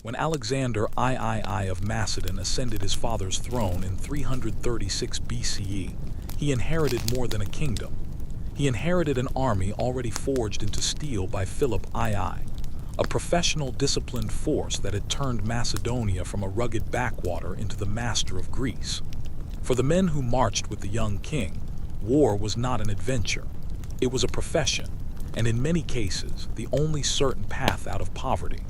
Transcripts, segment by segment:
When Alexander III of Macedon ascended his father's throne in 336 BCE, he inherited more than a kingdom. He inherited an army already forged into steel by Philip II, a professional, disciplined force that had turned Macedonia from a rugged backwater into the master of Greece. For the men who marched with the young king, war was not an adventure. It was a profession, and in many cases, the only certain path out of poverty.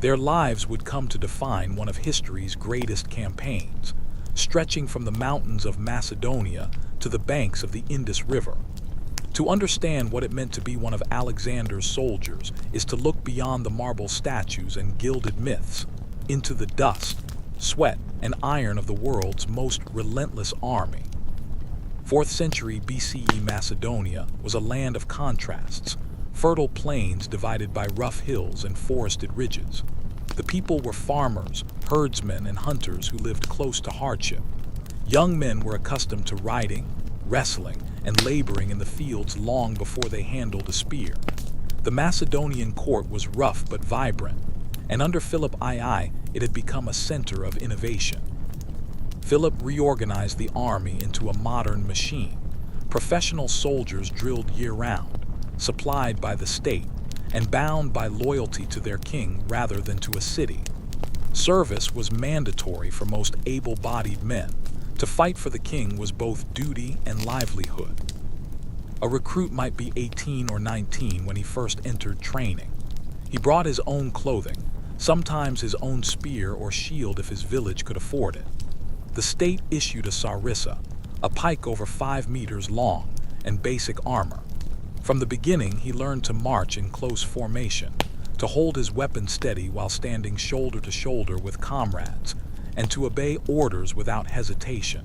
Their lives would come to define one of history's greatest campaigns, stretching from the mountains of Macedonia to the banks of the Indus River. To understand what it meant to be one of Alexander's soldiers is to look beyond the marble statues and gilded myths, into the dust, sweat, and iron of the world's most relentless army. 4th century BCE Macedonia was a land of contrasts, fertile plains divided by rough hills and forested ridges. The people were farmers, herdsmen, and hunters who lived close to hardship. Young men were accustomed to riding, wrestling, and laboring in the fields long before they handled a spear. The Macedonian court was rough but vibrant, and under Philip II, it had become a center of innovation. Philip reorganized the army into a modern machine. Professional soldiers drilled year-round, supplied by the state, and bound by loyalty to their king rather than to a city. Service was mandatory for most able-bodied men. To fight for the king was both duty and livelihood. A recruit might be 18 or 19 when he first entered training. He brought his own clothing, sometimes his own spear or shield if his village could afford it. The state issued a sarissa, a pike over 5 meters long, and basic armor. From the beginning, he learned to march in close formation, to hold his weapon steady while standing shoulder to shoulder with comrades, and to obey orders without hesitation.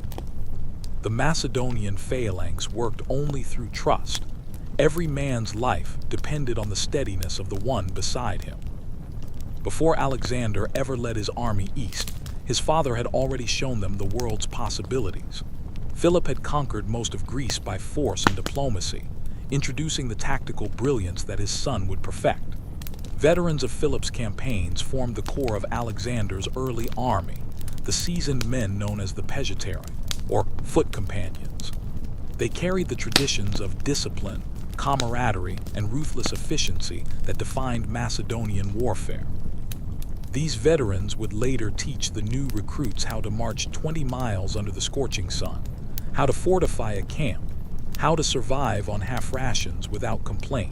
The Macedonian phalanx worked only through trust. Every man's life depended on the steadiness of the one beside him. Before Alexander ever led his army east, his father had already shown them the world's possibilities. Philip had conquered most of Greece by force and diplomacy, introducing the tactical brilliance that his son would perfect. Veterans of Philip's campaigns formed the core of Alexander's early army, the seasoned men known as the Pezhetari, or foot companions. They carried the traditions of discipline, camaraderie, and ruthless efficiency that defined Macedonian warfare. These veterans would later teach the new recruits how to march 20 miles under the scorching sun, how to fortify a camp, how to survive on half rations without complaint.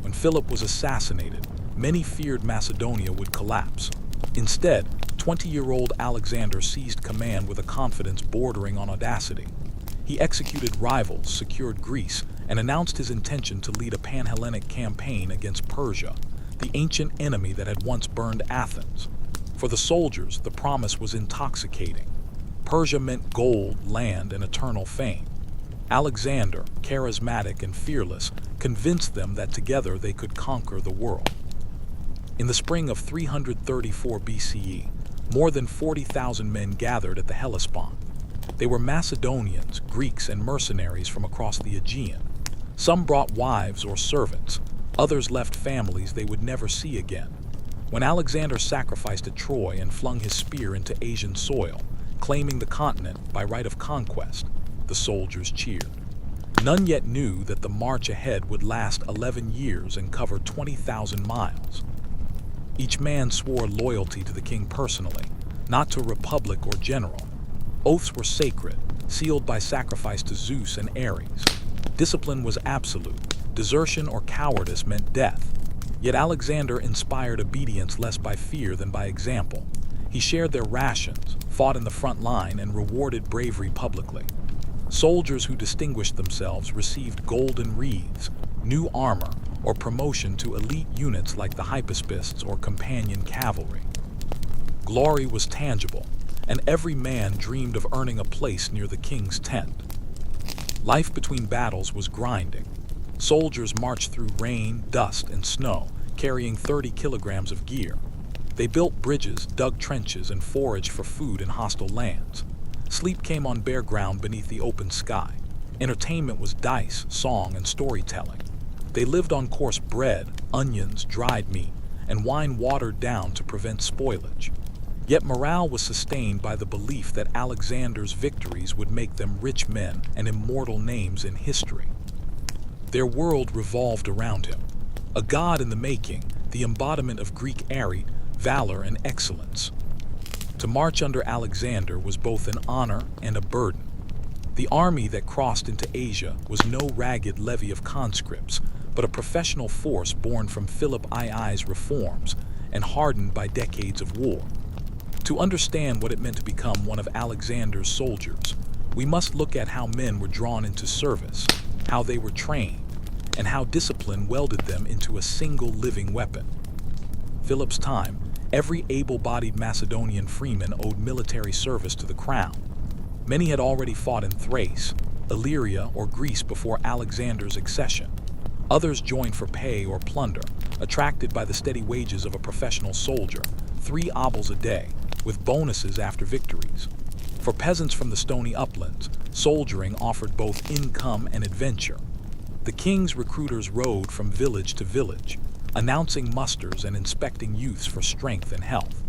When Philip was assassinated, many feared Macedonia would collapse. Instead, 20-year-old Alexander seized command with a confidence bordering on audacity. He executed rivals, secured Greece, and announced his intention to lead a pan-Hellenic campaign against Persia, the ancient enemy that had once burned Athens. For the soldiers, the promise was intoxicating. Persia meant gold, land, and eternal fame. Alexander, charismatic and fearless, convinced them that together they could conquer the world. In the spring of 334 BCE, more than 40,000 men gathered at the Hellespont. They were Macedonians, Greeks, and mercenaries from across the Aegean. Some brought wives or servants, others left families they would never see again. When Alexander sacrificed at Troy and flung his spear into Asian soil, claiming the continent by right of conquest, the soldiers cheered. None yet knew that the march ahead would last 11 years and cover 20,000 miles. Each man swore loyalty to the king personally, not to republic or general. Oaths were sacred, sealed by sacrifice to Zeus and Ares. Discipline was absolute. Desertion or cowardice meant death. Yet Alexander inspired obedience less by fear than by example. He shared their rations, fought in the front line, and rewarded bravery publicly. Soldiers who distinguished themselves received golden wreaths, new armor, or promotion to elite units like the Hypaspists or companion cavalry. Glory was tangible, and every man dreamed of earning a place near the king's tent. Life between battles was grinding. Soldiers marched through rain, dust, and snow, carrying 30 kilograms of gear. They built bridges, dug trenches, and foraged for food in hostile lands. Sleep came on bare ground beneath the open sky. Entertainment was dice, song, and storytelling. They lived on coarse bread, onions, dried meat, and wine watered down to prevent spoilage. Yet morale was sustained by the belief that Alexander's victories would make them rich men and immortal names in history. Their world revolved around him, a god in the making, the embodiment of Greek arete, valor, and excellence. To march under Alexander was both an honor and a burden. The army that crossed into Asia was no ragged levy of conscripts, but a professional force born from Philip II's reforms and hardened by decades of war. To understand what it meant to become one of Alexander's soldiers, we must look at how men were drawn into service, how they were trained, and how discipline welded them into a single living weapon. Philip's time, every able-bodied Macedonian freeman owed military service to the crown. Many had already fought in Thrace, Illyria, or Greece before Alexander's accession. Others joined for pay or plunder, attracted by the steady wages of a professional soldier, 3 obols a day, with bonuses after victories. For peasants from the stony uplands, soldiering offered both income and adventure. The king's recruiters rode from village to village, announcing musters and inspecting youths for strength and health.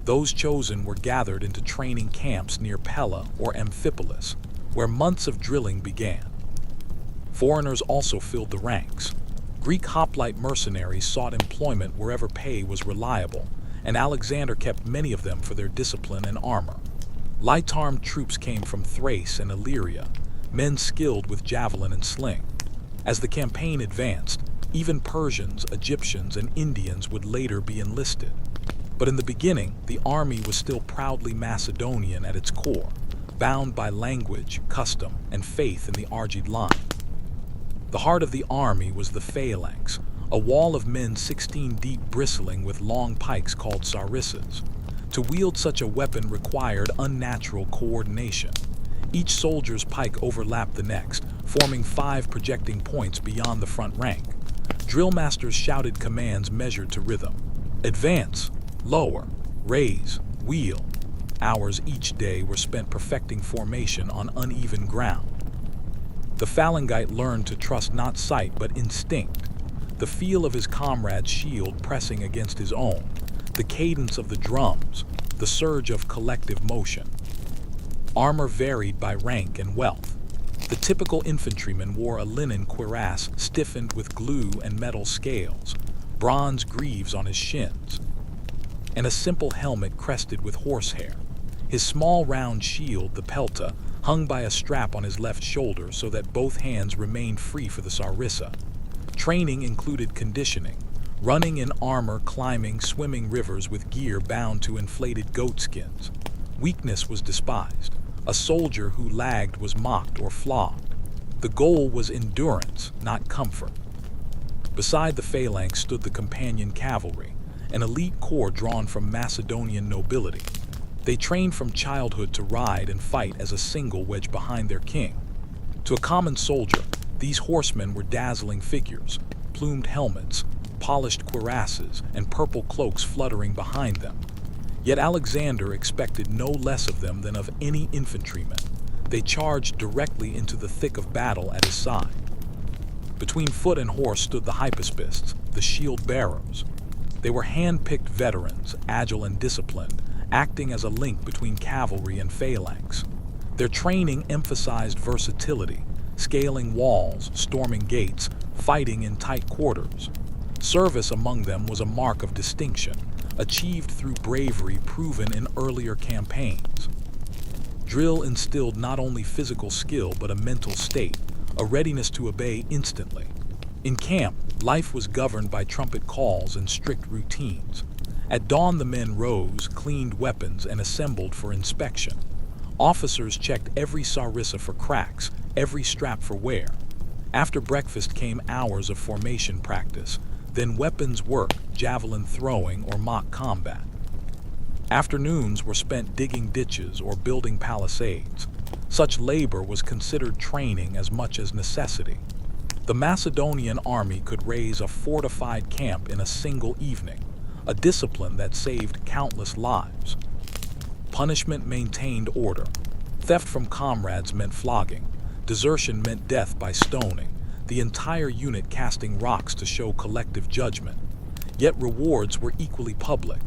Those chosen were gathered into training camps near Pella or Amphipolis, where months of drilling began. Foreigners also filled the ranks. Greek hoplite mercenaries sought employment wherever pay was reliable, and Alexander kept many of them for their discipline and armor. Light-armed troops came from Thrace and Illyria, men skilled with javelin and sling. As the campaign advanced, even Persians, Egyptians, and Indians would later be enlisted. But in the beginning, the army was still proudly Macedonian at its core, bound by language, custom, and faith in the Argead line. The heart of the army was the phalanx, a wall of men 16 deep bristling with long pikes called sarissas. To wield such a weapon required unnatural coordination. Each soldier's pike overlapped the next, forming 5 projecting points beyond the front rank. Drill masters shouted commands measured to rhythm. Advance, lower, raise, wheel. Hours each day were spent perfecting formation on uneven ground. The phalangite learned to trust not sight but instinct, the feel of his comrade's shield pressing against his own, the cadence of the drums, the surge of collective motion. Armor varied by rank and wealth. The typical infantryman wore a linen cuirass stiffened with glue and metal scales, bronze greaves on his shins, and a simple helmet crested with horsehair. His small round shield, the pelta, hung by a strap on his left shoulder so that both hands remained free for the sarissa. Training included conditioning, running in armor, climbing, swimming rivers with gear bound to inflated goatskins. Weakness was despised. A soldier who lagged was mocked or flogged. The goal was endurance, not comfort. Beside the phalanx stood the companion cavalry, an elite corps drawn from Macedonian nobility. They trained from childhood to ride and fight as a single wedged behind their king. To a common soldier, these horsemen were dazzling figures, plumed helmets, polished cuirasses, and purple cloaks fluttering behind them. Yet Alexander expected no less of them than of any infantryman. They charged directly into the thick of battle at his side. Between foot and horse stood the hypaspists, the shield-bearers. They were hand-picked veterans, agile and disciplined, acting as a link between cavalry and phalanx. Their training emphasized versatility, scaling walls, storming gates, fighting in tight quarters. Service among them was a mark of distinction, achieved through bravery proven in earlier campaigns. Drill instilled not only physical skill but a mental state, a readiness to obey instantly. In camp, life was governed by trumpet calls and strict routines. At dawn the men rose, cleaned weapons, and assembled for inspection. Officers checked every sarissa for cracks, every strap for wear. After breakfast came hours of formation practice, then weapons work, javelin throwing, or mock combat. Afternoons were spent digging ditches or building palisades. Such labor was considered training as much as necessity. The Macedonian army could raise a fortified camp in a single evening, a discipline that saved countless lives. Punishment maintained order. Theft from comrades meant flogging. Desertion meant death by stoning, the entire unit casting rocks to show collective judgment. Yet rewards were equally public.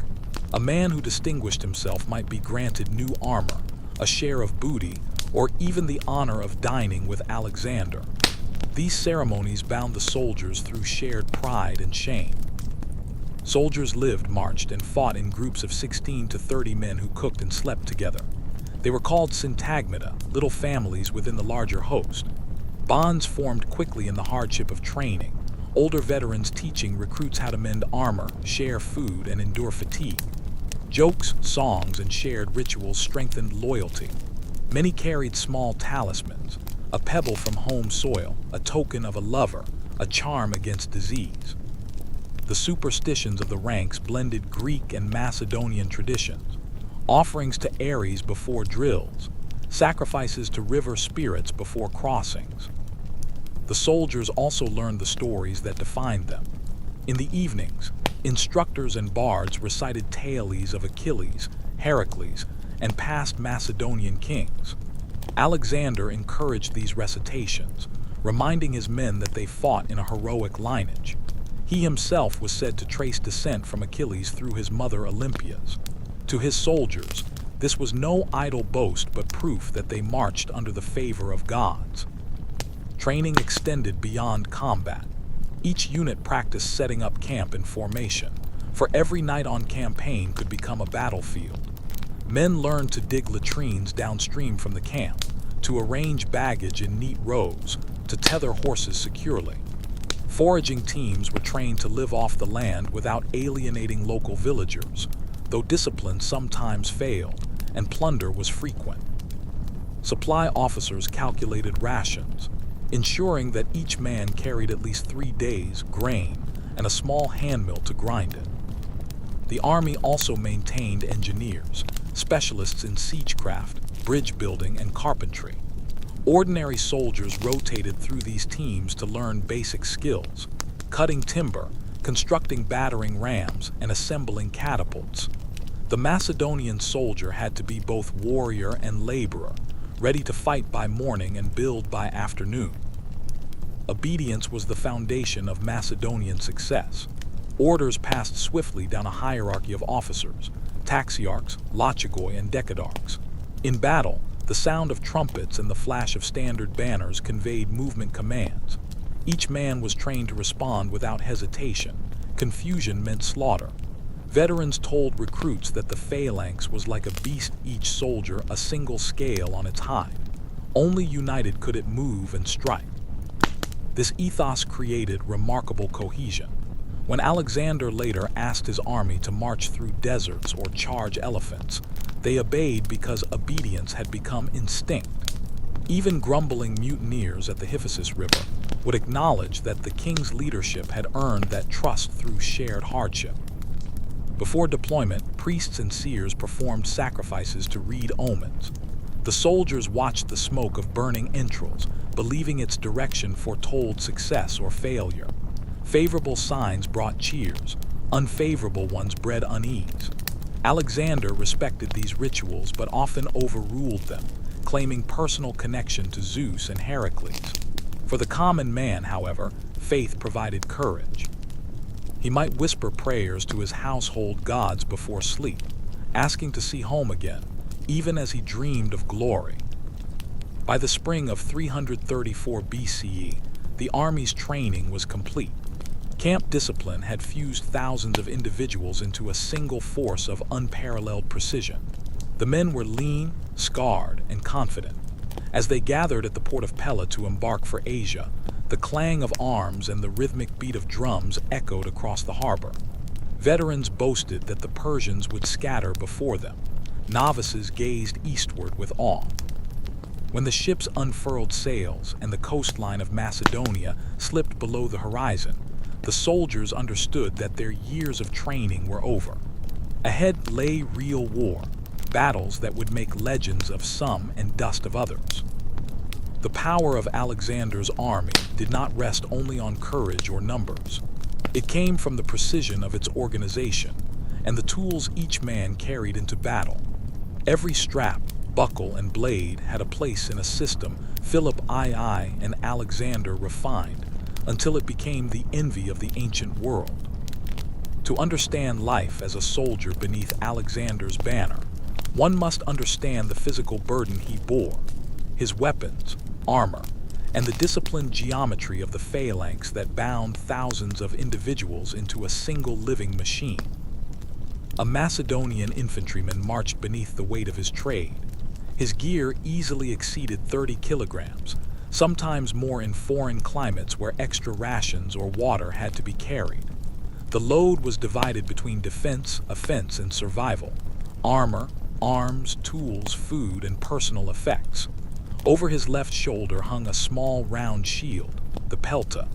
A man who distinguished himself might be granted new armor, a share of booty, or even the honor of dining with Alexander. These ceremonies bound the soldiers through shared pride and shame. Soldiers lived, marched, and fought in groups of 16 to 30 men who cooked and slept together. They were called syntagmata, little families within the larger host. Bonds formed quickly in the hardship of training, older veterans teaching recruits how to mend armor, share food, and endure fatigue. Jokes, songs, and shared rituals strengthened loyalty. Many carried small talismans, a pebble from home soil, a token of a lover, a charm against disease. The superstitions of the ranks blended Greek and Macedonian traditions, offerings to Ares before drills, sacrifices to river spirits before crossings. The soldiers also learned the stories that defined them. In the evenings, instructors and bards recited tales of Achilles, Heracles, and past Macedonian kings. Alexander encouraged these recitations, reminding his men that they fought in a heroic lineage. He himself was said to trace descent from Achilles through his mother Olympias. To his soldiers, this was no idle boast but proof that they marched under the favor of gods. Training extended beyond combat. Each unit practiced setting up camp in formation, for every night on campaign could become a battlefield. Men learned to dig latrines downstream from the camp, to arrange baggage in neat rows, to tether horses securely. Foraging teams were trained to live off the land without alienating local villagers, though discipline sometimes failed and plunder was frequent. Supply officers calculated rations, ensuring that each man carried at least 3 days' grain and a small handmill to grind it. The army also maintained engineers, specialists in siegecraft, bridge building, and carpentry. Ordinary soldiers rotated through these teams to learn basic skills, cutting timber, constructing battering rams, and assembling catapults. The Macedonian soldier had to be both warrior and laborer, ready to fight by morning and build by afternoon. Obedience was the foundation of Macedonian success. Orders passed swiftly down a hierarchy of officers, taxiarchs, lochagoi, and decadarchs. In battle, the sound of trumpets and the flash of standard banners conveyed movement commands. Each man was trained to respond without hesitation. Confusion meant slaughter. Veterans told recruits that the phalanx was like a beast, each soldier a single scale on its hide. Only united could it move and strike. This ethos created remarkable cohesion. When Alexander later asked his army to march through deserts or charge elephants, they obeyed because obedience had become instinct. Even grumbling mutineers at the Hyphasis River would acknowledge that the king's leadership had earned that trust through shared hardship. Before deployment, priests and seers performed sacrifices to read omens. The soldiers watched the smoke of burning entrails, believing its direction foretold success or failure. Favorable signs brought cheers, unfavorable ones bred unease. Alexander respected these rituals but often overruled them, claiming personal connection to Zeus and Heracles. For the common man, however, faith provided courage. He might whisper prayers to his household gods before sleep, asking to see home again, even as he dreamed of glory. By the spring of 334 BCE, the army's training was complete. Camp discipline had fused thousands of individuals into a single force of unparalleled precision. The men were lean, scarred, and confident. As they gathered at the port of Pella to embark for Asia, the clang of arms and the rhythmic beat of drums echoed across the harbor. Veterans boasted that the Persians would scatter before them. Novices gazed eastward with awe. When the ships unfurled sails and the coastline of Macedonia slipped below the horizon, the soldiers understood that their years of training were over. Ahead lay real war, battles that would make legends of some and dust of others. The power of Alexander's army did not rest only on courage or numbers. It came from the precision of its organization and the tools each man carried into battle. Every strap, buckle, and blade had a place in a system Philip II and Alexander refined until it became the envy of the ancient world. To understand life as a soldier beneath Alexander's banner, one must understand the physical burden he bore, his weapons, armor, and the disciplined geometry of the phalanx that bound thousands of individuals into a single living machine. A Macedonian infantryman marched beneath the weight of his trade. His gear easily exceeded 30 kilograms, sometimes more in foreign climates where extra rations or water had to be carried. The load was divided between defense, offense, and survival, armor, arms, tools, food, and personal effects. Over his left shoulder hung a small round shield, the pelta,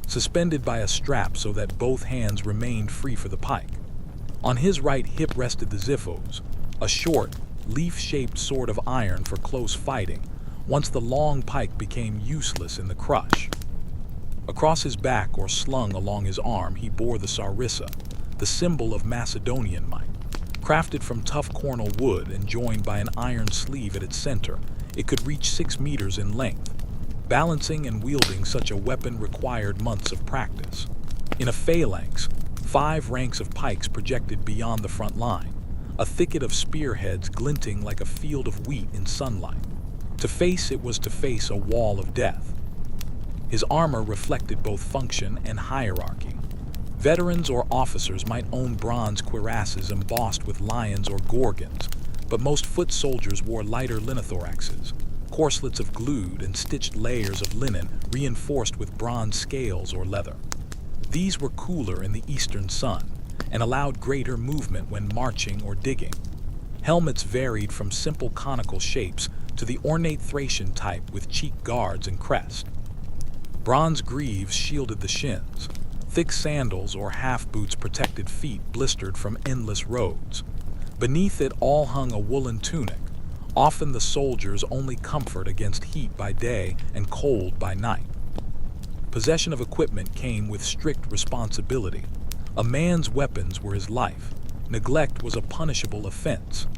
suspended by a strap so that both hands remained free for the pike. On his right hip rested the xiphos, a short, leaf-shaped sword of iron for close fighting, once the long pike became useless in the crush. Across his back or slung along his arm he bore the sarissa, the symbol of Macedonian might. Crafted from tough cornel wood and joined by an iron sleeve at its center, it could reach 6 meters in length. Balancing and wielding such a weapon required months of practice. In a phalanx, 5 ranks of pikes projected beyond the front line, a thicket of spearheads glinting like a field of wheat in sunlight. To face it was to face a wall of death. His armor reflected both function and hierarchy. Veterans or officers might own bronze cuirasses embossed with lions or gorgons, but most foot soldiers wore lighter linothoraxes, corselets of glued and stitched layers of linen reinforced with bronze scales or leather. These were cooler in the eastern sun and allowed greater movement when marching or digging. Helmets varied from simple conical shapes to the ornate Thracian type with cheek guards and crest. Bronze greaves shielded the shins. Thick sandals or half-boots protected feet blistered from endless roads. Beneath it all hung a woolen tunic, often the soldier's only comfort against heat by day and cold by night. Possession of equipment came with strict responsibility. A man's weapons were his life. Neglect was a punishable offense.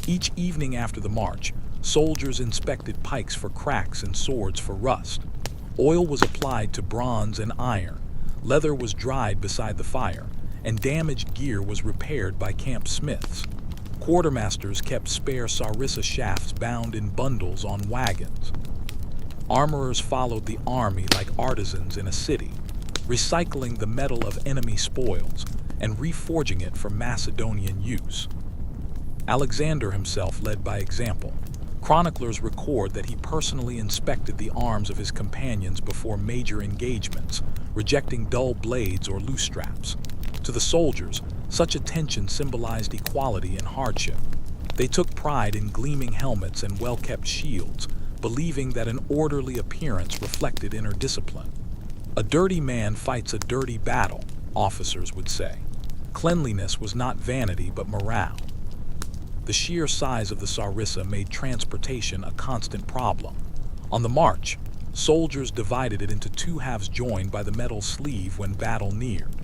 Each evening after the march, soldiers inspected pikes for cracks and swords for rust. Oil was applied to bronze and iron. Leather was dried beside the fire, and damaged gear was repaired by camp smiths. Quartermasters kept spare sarissa shafts bound in bundles on wagons. Armorers followed the army like artisans in a city, recycling the metal of enemy spoils and reforging it for Macedonian use. Alexander himself led by example. Chroniclers record that he personally inspected the arms of his companions before major engagements, rejecting dull blades or loose straps. To the soldiers, such attention symbolized equality in hardship. They took pride in gleaming helmets and well-kept shields, believing that an orderly appearance reflected inner discipline. A dirty man fights a dirty battle, officers would say. Cleanliness was not vanity but morale. The sheer size of the sarissa made transportation a constant problem. On the march, soldiers divided it into 2 halves joined by the metal sleeve when battle neared.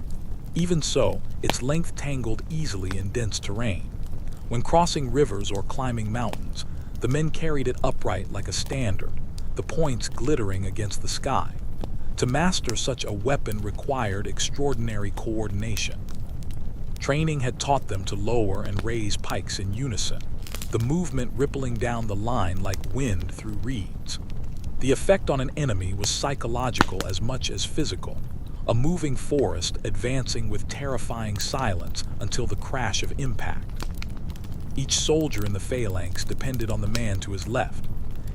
Even so, its length tangled easily in dense terrain. When crossing rivers or climbing mountains, the men carried it upright like a standard, the points glittering against the sky. To master such a weapon required extraordinary coordination. Training had taught them to lower and raise pikes in unison, the movement rippling down the line like wind through reeds. The effect on an enemy was psychological as much as physical, a moving forest advancing with terrifying silence until the crash of impact. Each soldier in the phalanx depended on the man to his left.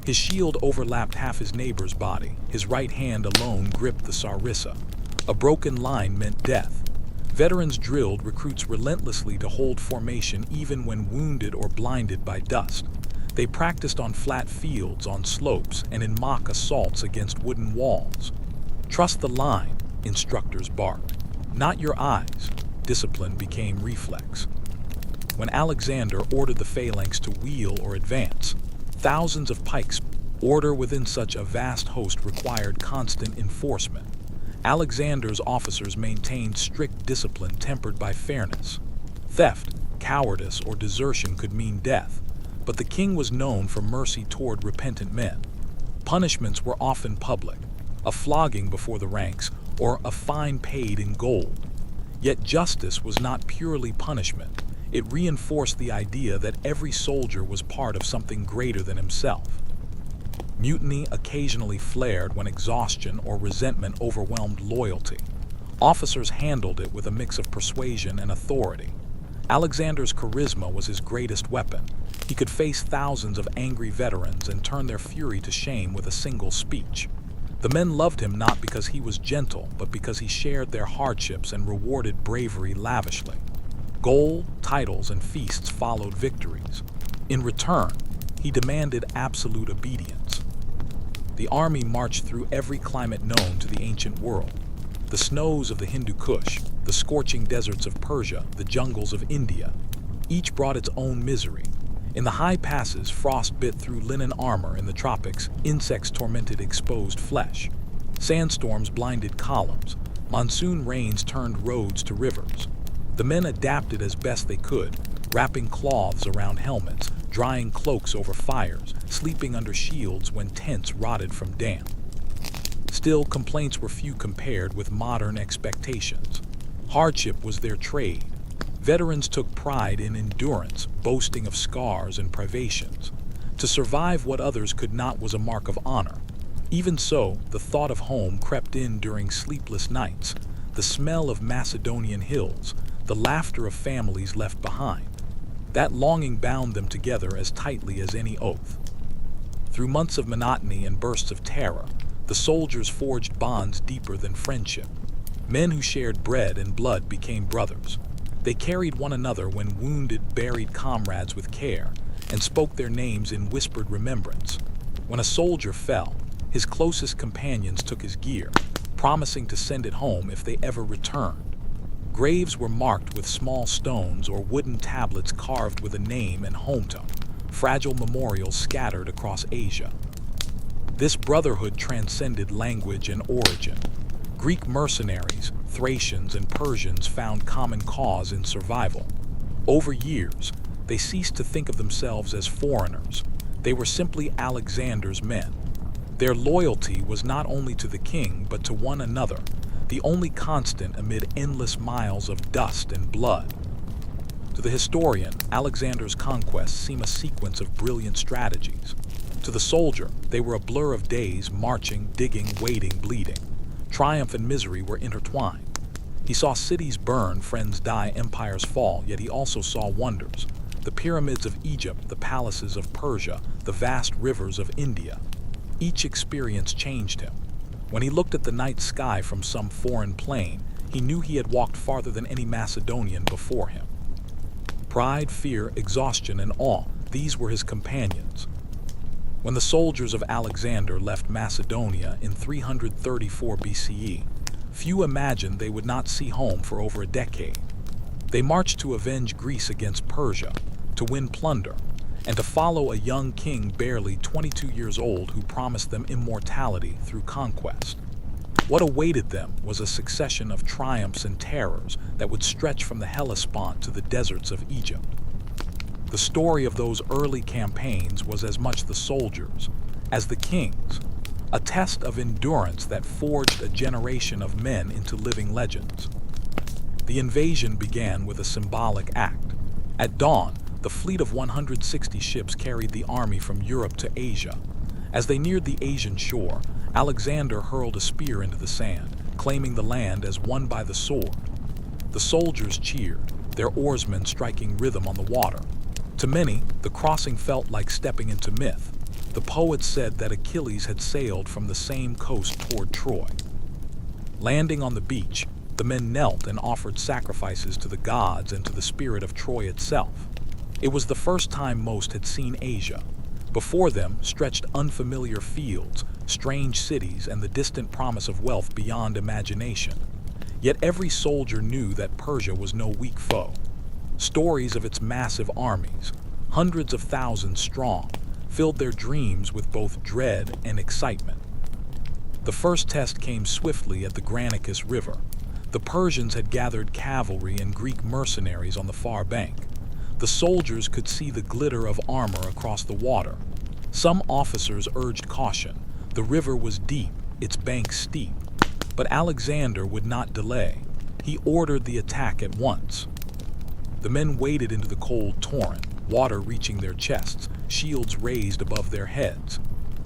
His shield overlapped half his neighbor's body, his right hand alone gripped the sarissa. A broken line meant death. Veterans drilled recruits relentlessly to hold formation even when wounded or blinded by dust. They practiced on flat fields, on slopes, and in mock assaults against wooden walls. Trust the line, instructors barked. Not your eyes. Discipline became reflex. When Alexander ordered the phalanx to wheel or advance, thousands of pikes. Order within such a vast host required constant enforcement. Alexander's officers maintained strict discipline tempered by fairness. Theft, cowardice, or desertion could mean death, but the king was known for mercy toward repentant men. Punishments were often public, a flogging before the ranks, or a fine paid in gold. Yet justice was not purely punishment. It reinforced the idea that every soldier was part of something greater than himself. Mutiny occasionally flared when exhaustion or resentment overwhelmed loyalty. Officers handled it with a mix of persuasion and authority. Alexander's charisma was his greatest weapon. He could face thousands of angry veterans and turn their fury to shame with a single speech. The men loved him not because he was gentle, but because he shared their hardships and rewarded bravery lavishly. Gold, titles, and feasts followed victories. In return, he demanded absolute obedience. The army marched through every climate known to the ancient world. The snows of the Hindu Kush, the scorching deserts of Persia, the jungles of India. Each brought its own misery. In the high passes, frost bit through linen armor. In the tropics, insects tormented exposed flesh. Sandstorms blinded columns. Monsoon rains turned roads to rivers. The men adapted as best they could, wrapping cloths around helmets, drying cloaks over fires, sleeping under shields when tents rotted from damp. Still, complaints were few compared with modern expectations. Hardship was their trade. Veterans took pride in endurance, boasting of scars and privations. To survive what others could not was a mark of honor. Even so, the thought of home crept in during sleepless nights, the smell of Macedonian hills, the laughter of families left behind. That longing bound them together as tightly as any oath. Through months of monotony and bursts of terror, the soldiers forged bonds deeper than friendship. Men who shared bread and blood became brothers. They carried one another when wounded, buried comrades with care, and spoke their names in whispered remembrance. When a soldier fell, his closest companions took his gear, promising to send it home if they ever returned. Graves were marked with small stones or wooden tablets carved with a name and hometown, fragile memorials scattered across Asia. This brotherhood transcended language and origin. Greek mercenaries, Thracians, and Persians found common cause in survival. Over years, they ceased to think of themselves as foreigners. They were simply Alexander's men. Their loyalty was not only to the king, but to one another, the only constant amid endless miles of dust and blood. To the historian, Alexander's conquests seem a sequence of brilliant strategies. To the soldier, they were a blur of days, marching, digging, waiting, bleeding. Triumph and misery were intertwined. He saw cities burn, friends die, empires fall, yet he also saw wonders. The pyramids of Egypt, the palaces of Persia, the vast rivers of India. Each experience changed him. When he looked at the night sky from some foreign plain, he knew he had walked farther than any Macedonian before him. Pride, fear, exhaustion, and awe, these were his companions. When the soldiers of Alexander left Macedonia in 334 BCE, few imagined they would not see home for over a decade. They marched to avenge Greece against Persia, to win plunder, and to follow a young king barely 22 years old who promised them immortality through conquest. What awaited them was a succession of triumphs and terrors that would stretch from the Hellespont to the deserts of Egypt. The story of those early campaigns was as much the soldiers as the kings, a test of endurance that forged a generation of men into living legends. The invasion began with a symbolic act. At dawn, the fleet of 160 ships carried the army from Europe to Asia. As they neared the Asian shore, Alexander hurled a spear into the sand, claiming the land as won by the sword. The soldiers cheered, their oarsmen striking rhythm on the water. To many, the crossing felt like stepping into myth. The poets said that Achilles had sailed from the same coast toward Troy. Landing on the beach, the men knelt and offered sacrifices to the gods and to the spirit of Troy itself. It was the first time most had seen Asia. Before them stretched unfamiliar fields, strange cities, and the distant promise of wealth beyond imagination. Yet every soldier knew that Persia was no weak foe. Stories of its massive armies, hundreds of thousands strong, filled their dreams with both dread and excitement. The first test came swiftly at the Granicus River. The Persians had gathered cavalry and Greek mercenaries on the far bank. The soldiers could see the glitter of armor across the water. Some officers urged caution. The river was deep, its banks steep. But Alexander would not delay. He ordered the attack at once. The men waded into the cold torrent, water reaching their chests, shields raised above their heads.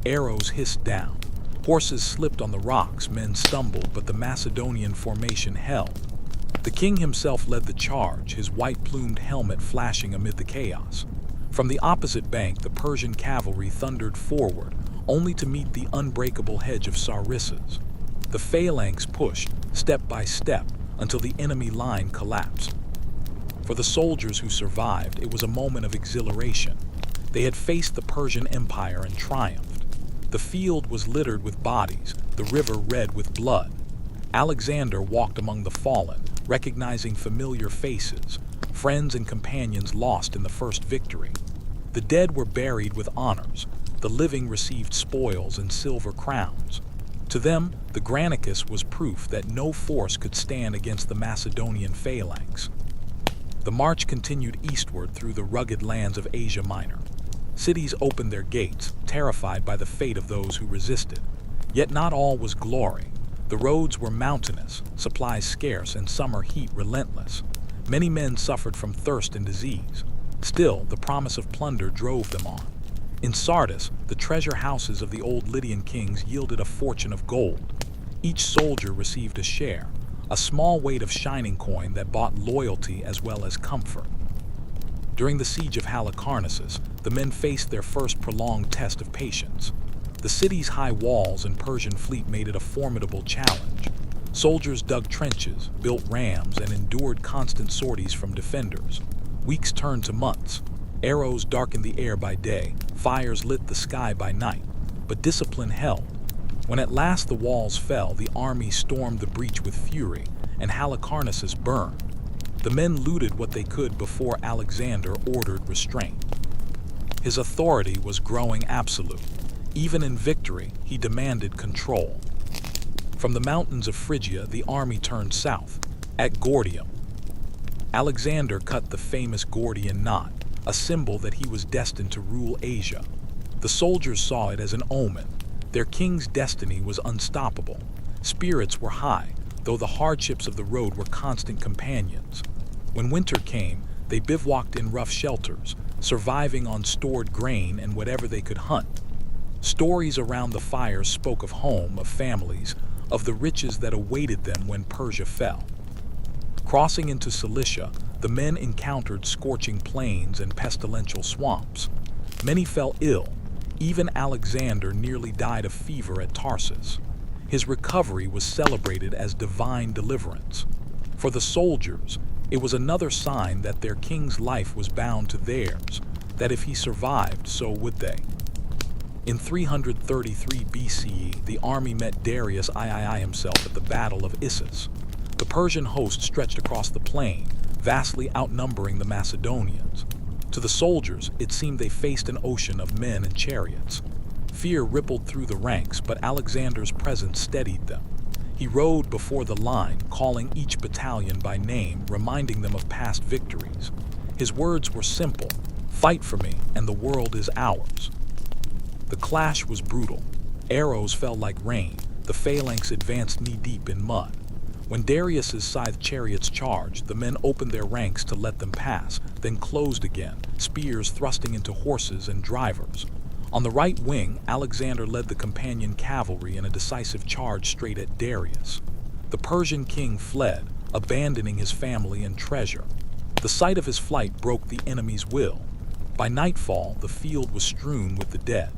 Arrows hissed down. Horses slipped on the rocks, men stumbled, but the Macedonian formation held. The king himself led the charge, his white-plumed helmet flashing amid the chaos. From the opposite bank, the Persian cavalry thundered forward, only to meet the unbreakable hedge of Sarissas. The phalanx pushed, step by step, until the enemy line collapsed. For the soldiers who survived, it was a moment of exhilaration. They had faced the Persian Empire and triumphed. The field was littered with bodies, the river red with blood. Alexander walked among the fallen, recognizing familiar faces, friends and companions lost in the first victory. The dead were buried with honors. The living received spoils and silver crowns. To them, the Granicus was proof that no force could stand against the Macedonian phalanx. The march continued eastward through the rugged lands of Asia Minor. Cities opened their gates, terrified by the fate of those who resisted. Yet not all was glory. The roads were mountainous, supplies scarce, and summer heat relentless. Many men suffered from thirst and disease. Still, the promise of plunder drove them on. In Sardis, the treasure houses of the old Lydian kings yielded a fortune of gold. Each soldier received a share, a small weight of shining coin that bought loyalty as well as comfort. During the siege of Halicarnassus, the men faced their first prolonged test of patience. The city's high walls and Persian fleet made it a formidable challenge. Soldiers dug trenches, built rams, and endured constant sorties from defenders. Weeks turned to months. Arrows darkened the air by day, fires lit the sky by night, but discipline held. When at last the walls fell, the army stormed the breach with fury, and Halicarnassus burned. The men looted what they could before Alexander ordered restraint. His authority was growing absolute. Even in victory, he demanded control. From the mountains of Phrygia, the army turned south, at Gordium. Alexander cut the famous Gordian knot, a symbol that he was destined to rule Asia. The soldiers saw it as an omen. Their king's destiny was unstoppable. Spirits were high, though the hardships of the road were constant companions. When winter came, they bivouacked in rough shelters, surviving on stored grain and whatever they could hunt. Stories around the fires spoke of home, of families, of the riches that awaited them when Persia fell. Crossing into Cilicia, the men encountered scorching plains and pestilential swamps. Many fell ill. Even Alexander nearly died of fever at Tarsus. His recovery was celebrated as divine deliverance. For the soldiers, it was another sign that their king's life was bound to theirs, that if he survived, so would they. In 333 BCE, the army met Darius III himself at the Battle of Issus. The Persian host stretched across the plain, vastly outnumbering the Macedonians. To the soldiers, it seemed they faced an ocean of men and chariots. Fear rippled through the ranks, but Alexander's presence steadied them. He rode before the line, calling each battalion by name, reminding them of past victories. His words were simple: "Fight for me, and the world is ours." The clash was brutal. Arrows fell like rain. The phalanx advanced knee-deep in mud. When Darius's scythe chariots charged, the men opened their ranks to let them pass, then closed again, spears thrusting into horses and drivers. On the right wing, Alexander led the companion cavalry in a decisive charge straight at Darius. The Persian king fled, abandoning his family and treasure. The sight of his flight broke the enemy's will. By nightfall, the field was strewn with the dead.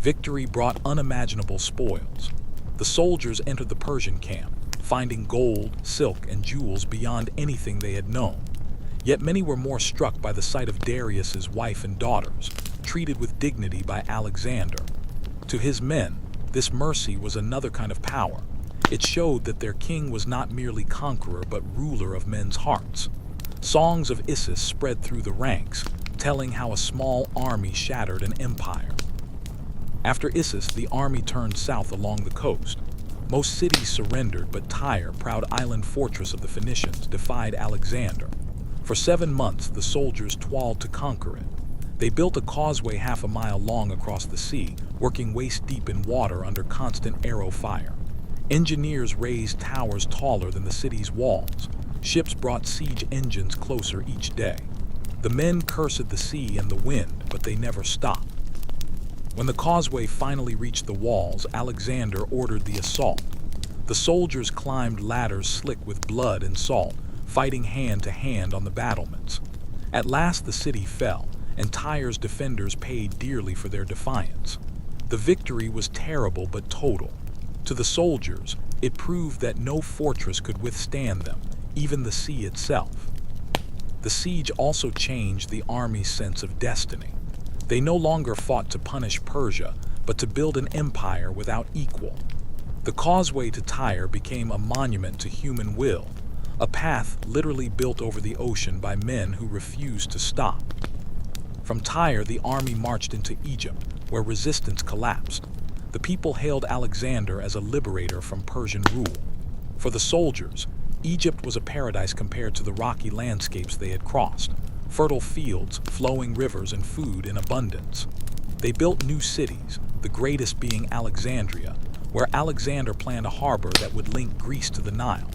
Victory brought unimaginable spoils. The soldiers entered the Persian camp, finding gold, silk, and jewels beyond anything they had known. Yet many were more struck by the sight of Darius's wife and daughters, treated with dignity by Alexander. To his men, this mercy was another kind of power. It showed that their king was not merely conqueror but ruler of men's hearts. Songs of Issus spread through the ranks, telling how a small army shattered an empire. After Issus, the army turned south along the coast. Most cities surrendered, but Tyre, proud island fortress of the Phoenicians, defied Alexander. For 7 months, the soldiers toiled to conquer it. They built a causeway half a mile long across the sea, working waist deep in water under constant arrow fire. Engineers raised towers taller than the city's walls. Ships brought siege engines closer each day. The men cursed the sea and the wind, but they never stopped. When the causeway finally reached the walls, Alexander ordered the assault. The soldiers climbed ladders slick with blood and salt, fighting hand to hand on the battlements. At last the city fell, and Tyre's defenders paid dearly for their defiance. The victory was terrible but total. To the soldiers, it proved that no fortress could withstand them, even the sea itself. The siege also changed the army's sense of destiny. They no longer fought to punish Persia, but to build an empire without equal. The causeway to Tyre became a monument to human will, a path literally built over the ocean by men who refused to stop. From Tyre, the army marched into Egypt, where resistance collapsed. The people hailed Alexander as a liberator from Persian rule. For the soldiers, Egypt was a paradise compared to the rocky landscapes they had crossed. Fertile fields, flowing rivers, and food in abundance. They built new cities, the greatest being Alexandria, where Alexander planned a harbor that would link Greece to the Nile.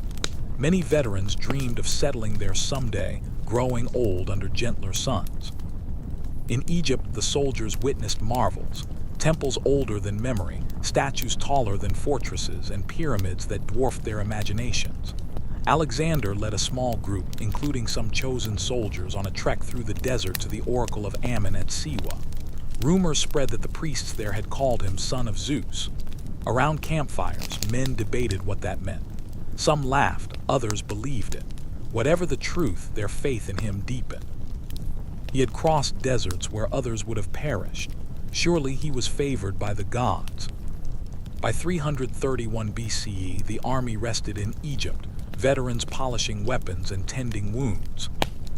Many veterans dreamed of settling there someday, growing old under gentler suns. In Egypt, the soldiers witnessed marvels, temples older than memory, statues taller than fortresses, and pyramids that dwarfed their imaginations. Alexander led a small group, including some chosen soldiers, on a trek through the desert to the oracle of Ammon at Siwa. Rumors spread that the priests there had called him son of Zeus. Around campfires, men debated what that meant. Some laughed, others believed it. Whatever the truth, their faith in him deepened. He had crossed deserts where others would have perished. Surely he was favored by the gods. By 331 BCE, the army rested in Egypt, veterans polishing weapons and tending wounds.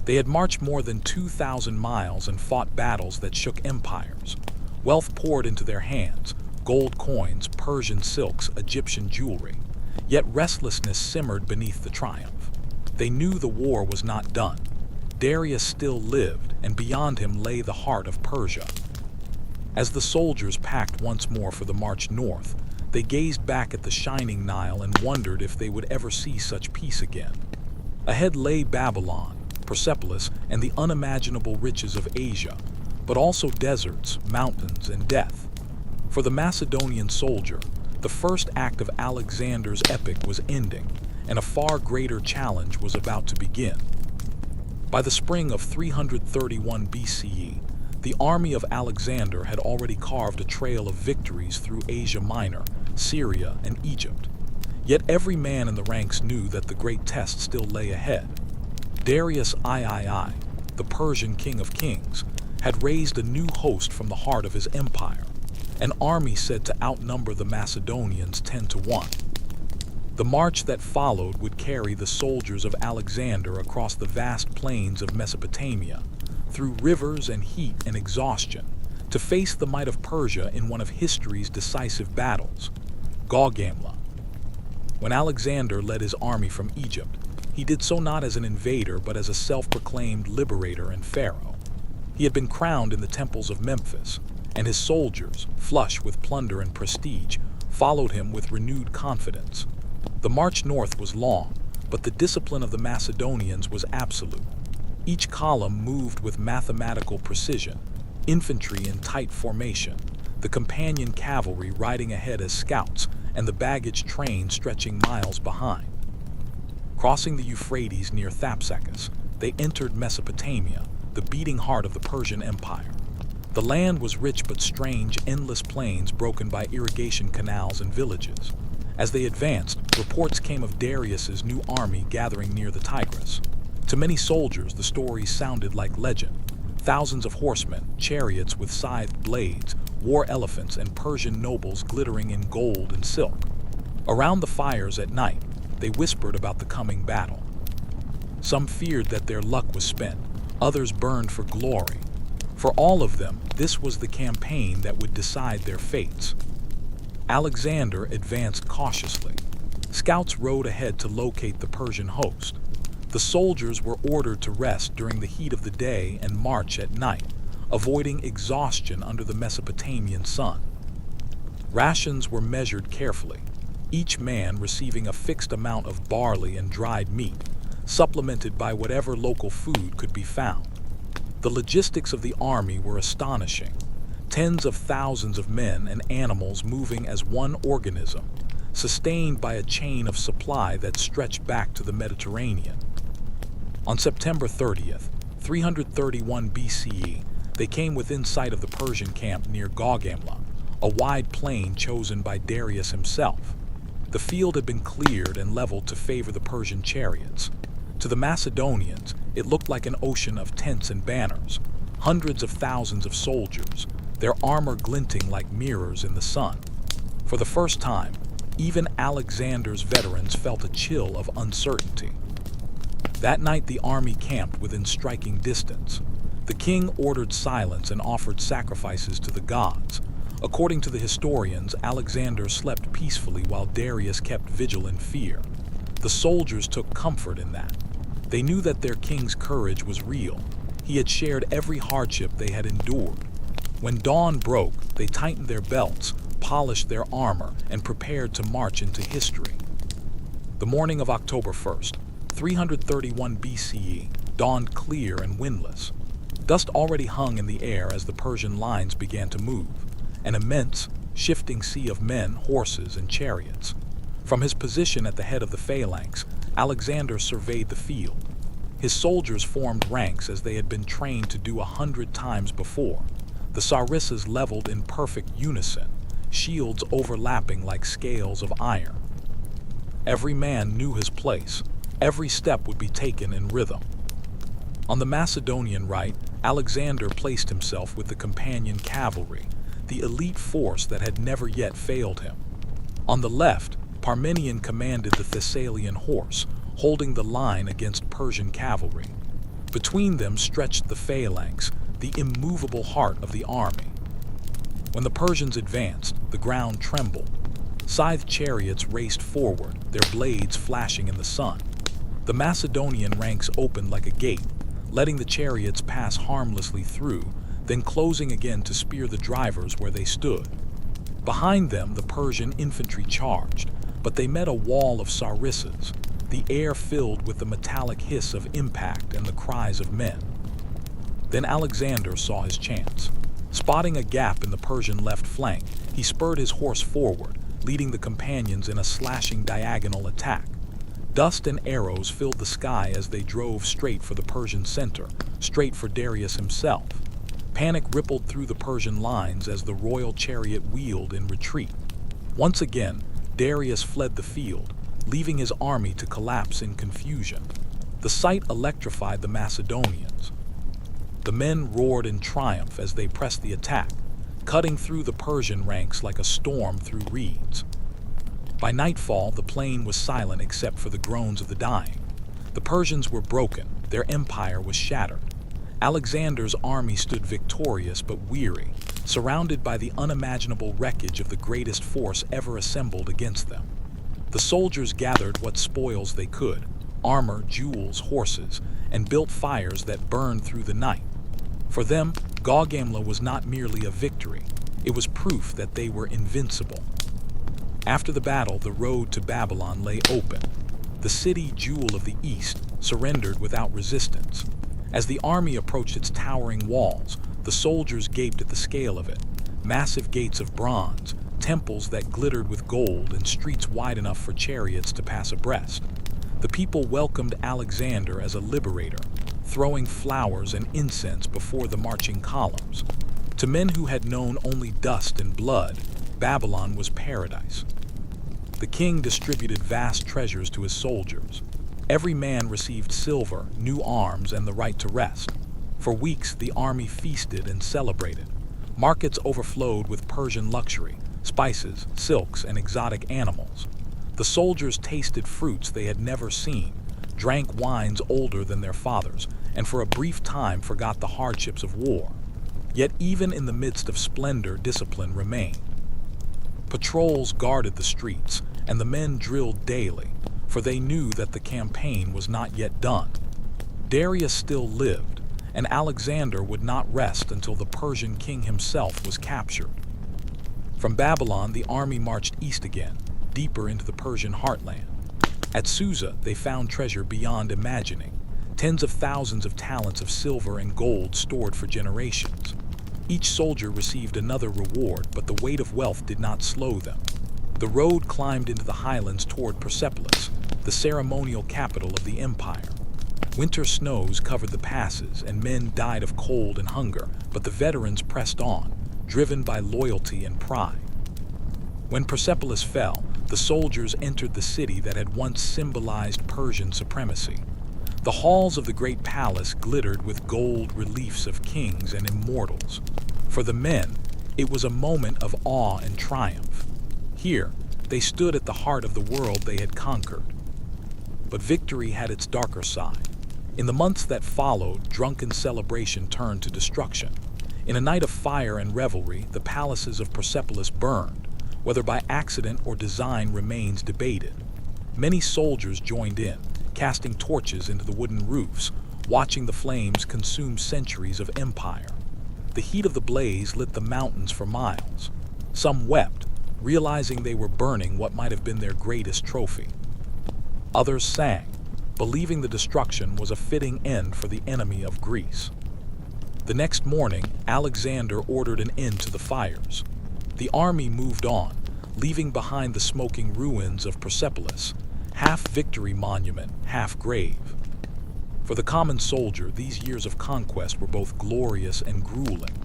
They had marched more than 2,000 miles and fought battles that shook empires. Wealth poured into their hands, gold coins, Persian silks, Egyptian jewelry. Yet restlessness simmered beneath the triumph. They knew the war was not done. Darius still lived, and beyond him lay the heart of Persia. As the soldiers packed once more for the march north, they gazed back at the shining Nile and wondered if they would ever see such peace again. Ahead lay Babylon, Persepolis, and the unimaginable riches of Asia, but also deserts, mountains, and death. For the Macedonian soldier, the first act of Alexander's epic was ending, and a far greater challenge was about to begin. By the spring of 331 BCE, the army of Alexander had already carved a trail of victories through Asia Minor, Syria, and Egypt. Yet every man in the ranks knew that the great test still lay ahead. Darius III, the Persian king of kings, had raised a new host from the heart of his empire, an army said to outnumber the Macedonians 10-1. The march that followed would carry the soldiers of Alexander across the vast plains of Mesopotamia, through rivers and heat and exhaustion, to face the might of Persia in one of history's decisive battles, Gaugamela. When Alexander led his army from Egypt, he did so not as an invader but as a self-proclaimed liberator and pharaoh. He had been crowned in the temples of Memphis, and his soldiers, flush with plunder and prestige, followed him with renewed confidence. The march north was long, but the discipline of the Macedonians was absolute. Each column moved with mathematical precision, infantry in tight formation, the companion cavalry riding ahead as scouts, and the baggage train stretching miles behind. Crossing the Euphrates near Thapsacus, they entered Mesopotamia, the beating heart of the Persian Empire. The land was rich but strange, endless plains broken by irrigation canals and villages. As they advanced, reports came of Darius's new army gathering near the Tigris. To many soldiers, the stories sounded like legend. Thousands of horsemen, chariots with scythed blades, war elephants, and Persian nobles glittering in gold and silk. Around the fires at night, they whispered about the coming battle. Some feared that their luck was spent, others burned for glory. For all of them, this was the campaign that would decide their fates. Alexander advanced cautiously. Scouts rode ahead to locate the Persian host. The soldiers were ordered to rest during the heat of the day and march at night, avoiding exhaustion under the Mesopotamian sun. Rations were measured carefully. each man receiving a fixed amount of barley and dried meat, supplemented by whatever local food could be found. The logistics of the army were astonishing. Tens of thousands of men and animals moving as one organism, sustained by a chain of supply that stretched back to the Mediterranean. On September 30th, 331 BCE, they came within sight of the Persian camp near Gaugamela, a wide plain chosen by Darius himself. The field had been cleared and leveled to favor the Persian chariots. To the Macedonians, it looked like an ocean of tents and banners, hundreds of thousands of soldiers, their armor glinting like mirrors in the sun. For the first time, even Alexander's veterans felt a chill of uncertainty. That night the army camped within striking distance. The king ordered silence and offered sacrifices to the gods. According to the historians, Alexander slept peacefully while Darius kept vigil in fear. The soldiers took comfort in that. They knew that their king's courage was real. He had shared every hardship they had endured. When dawn broke, they tightened their belts, polished their armor, and prepared to march into history. The morning of October 1st, 331 BCE, dawned clear and windless. Dust already hung in the air as the Persian lines began to move, an immense, shifting sea of men, horses, and chariots. From his position at the head of the phalanx, Alexander surveyed the field. His soldiers formed ranks as they had been trained to do 100 times before. The sarissas leveled in perfect unison, shields overlapping like scales of iron. Every man knew his place. Every step would be taken in rhythm. On the Macedonian right, Alexander placed himself with the companion cavalry, the elite force that had never yet failed him. On the left, Parmenion commanded the Thessalian horse, holding the line against Persian cavalry. Between them stretched the phalanx, the immovable heart of the army. When the Persians advanced, the ground trembled. Scythed chariots raced forward, their blades flashing in the sun. The Macedonian ranks opened like a gate, letting the chariots pass harmlessly through, then closing again to spear the drivers where they stood. Behind them, the Persian infantry charged, but they met a wall of sarissas, the air filled with the metallic hiss of impact and the cries of men. Then Alexander saw his chance. Spotting a gap in the Persian left flank, he spurred his horse forward, leading the companions in a slashing diagonal attack. Dust and arrows filled the sky as they drove straight for the Persian center, straight for Darius himself. Panic rippled through the Persian lines as the royal chariot wheeled in retreat. Once again, Darius fled the field, leaving his army to collapse in confusion. The sight electrified the Macedonians. The men roared in triumph as they pressed the attack, cutting through the Persian ranks like a storm through reeds. By nightfall, the plain was silent except for the groans of the dying. The Persians were broken, their empire was shattered. Alexander's army stood victorious but weary, surrounded by the unimaginable wreckage of the greatest force ever assembled against them. The soldiers gathered what spoils they could, armor, jewels, horses, and built fires that burned through the night. For them, Gaugamela was not merely a victory, it was proof that they were invincible. After the battle, the road to Babylon lay open. The city jewel of the east surrendered without resistance. As the army approached its towering walls, the soldiers gaped at the scale of it. Massive gates of bronze, temples that glittered with gold, and streets wide enough for chariots to pass abreast. The people welcomed Alexander as a liberator, throwing flowers and incense before the marching columns. To men who had known only dust and blood, Babylon was paradise. The king distributed vast treasures to his soldiers. Every man received silver, new arms, and the right to rest. For weeks, the army feasted and celebrated. Markets overflowed with Persian luxury, spices, silks, and exotic animals. The soldiers tasted fruits they had never seen, drank wines older than their fathers, and for a brief time forgot the hardships of war. Yet even in the midst of splendor, discipline remained. Patrols guarded the streets, and the men drilled daily, for they knew that the campaign was not yet done. Darius still lived, and Alexander would not rest until the Persian king himself was captured. From Babylon, the army marched east again, deeper into the Persian heartland. At Susa, they found treasure beyond imagining, tens of thousands of talents of silver and gold stored for generations. Each soldier received another reward, but the weight of wealth did not slow them. The road climbed into the highlands toward Persepolis, the ceremonial capital of the empire. Winter snows covered the passes, and men died of cold and hunger, but the veterans pressed on, driven by loyalty and pride. When Persepolis fell, the soldiers entered the city that had once symbolized Persian supremacy. The halls of the great palace glittered with gold reliefs of kings and immortals. For the men, it was a moment of awe and triumph. Here, they stood at the heart of the world they had conquered. But victory had its darker side. In the months that followed, drunken celebration turned to destruction. In a night of fire and revelry, the palaces of Persepolis burned. Whether by accident or design remains debated. Many soldiers joined in, casting torches into the wooden roofs, watching the flames consume centuries of empire. The heat of the blaze lit the mountains for miles. Some wept, realizing they were burning what might have been their greatest trophy. Others sang, believing the destruction was a fitting end for the enemy of Greece. The next morning, Alexander ordered an end to the fires. The army moved on, leaving behind the smoking ruins of Persepolis, half victory monument, half grave. For the common soldier, these years of conquest were both glorious and grueling.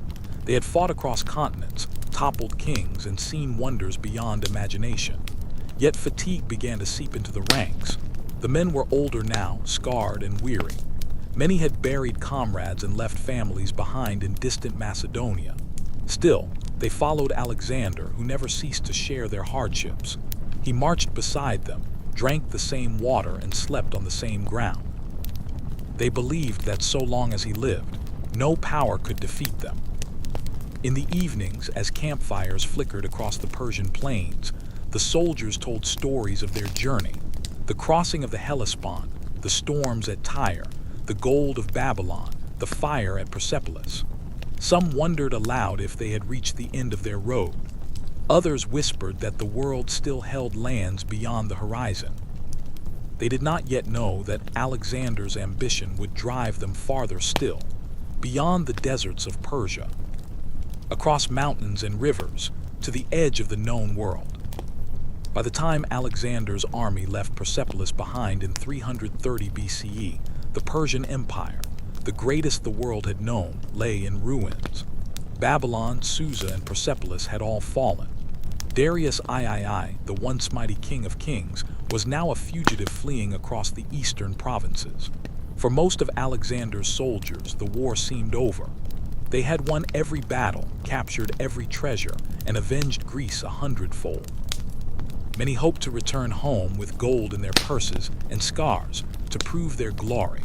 They had fought across continents, toppled kings, and seen wonders beyond imagination. Yet fatigue began to seep into the ranks. The men were older now, scarred and weary. Many had buried comrades and left families behind in distant Macedonia. Still, they followed Alexander, who never ceased to share their hardships. He marched beside them, drank the same water, and slept on the same ground. They believed that so long as he lived, no power could defeat them. In the evenings, as campfires flickered across the Persian plains, the soldiers told stories of their journey: the crossing of the Hellespont, the storms at Tyre, the gold of Babylon, the fire at Persepolis. Some wondered aloud if they had reached the end of their road. Others whispered that the world still held lands beyond the horizon. They did not yet know that Alexander's ambition would drive them farther still, beyond the deserts of Persia, across mountains and rivers, to the edge of the known world. By the time Alexander's army left Persepolis behind in 330 BCE, the Persian Empire, the greatest the world had known, lay in ruins. Babylon, Susa, and Persepolis had all fallen. Darius III, the once mighty king of kings, was now a fugitive fleeing across the eastern provinces. For most of Alexander's soldiers, the war seemed over. They had won every battle, captured every treasure, and avenged Greece 100-fold. Many hoped to return home with gold in their purses and scars to prove their glory.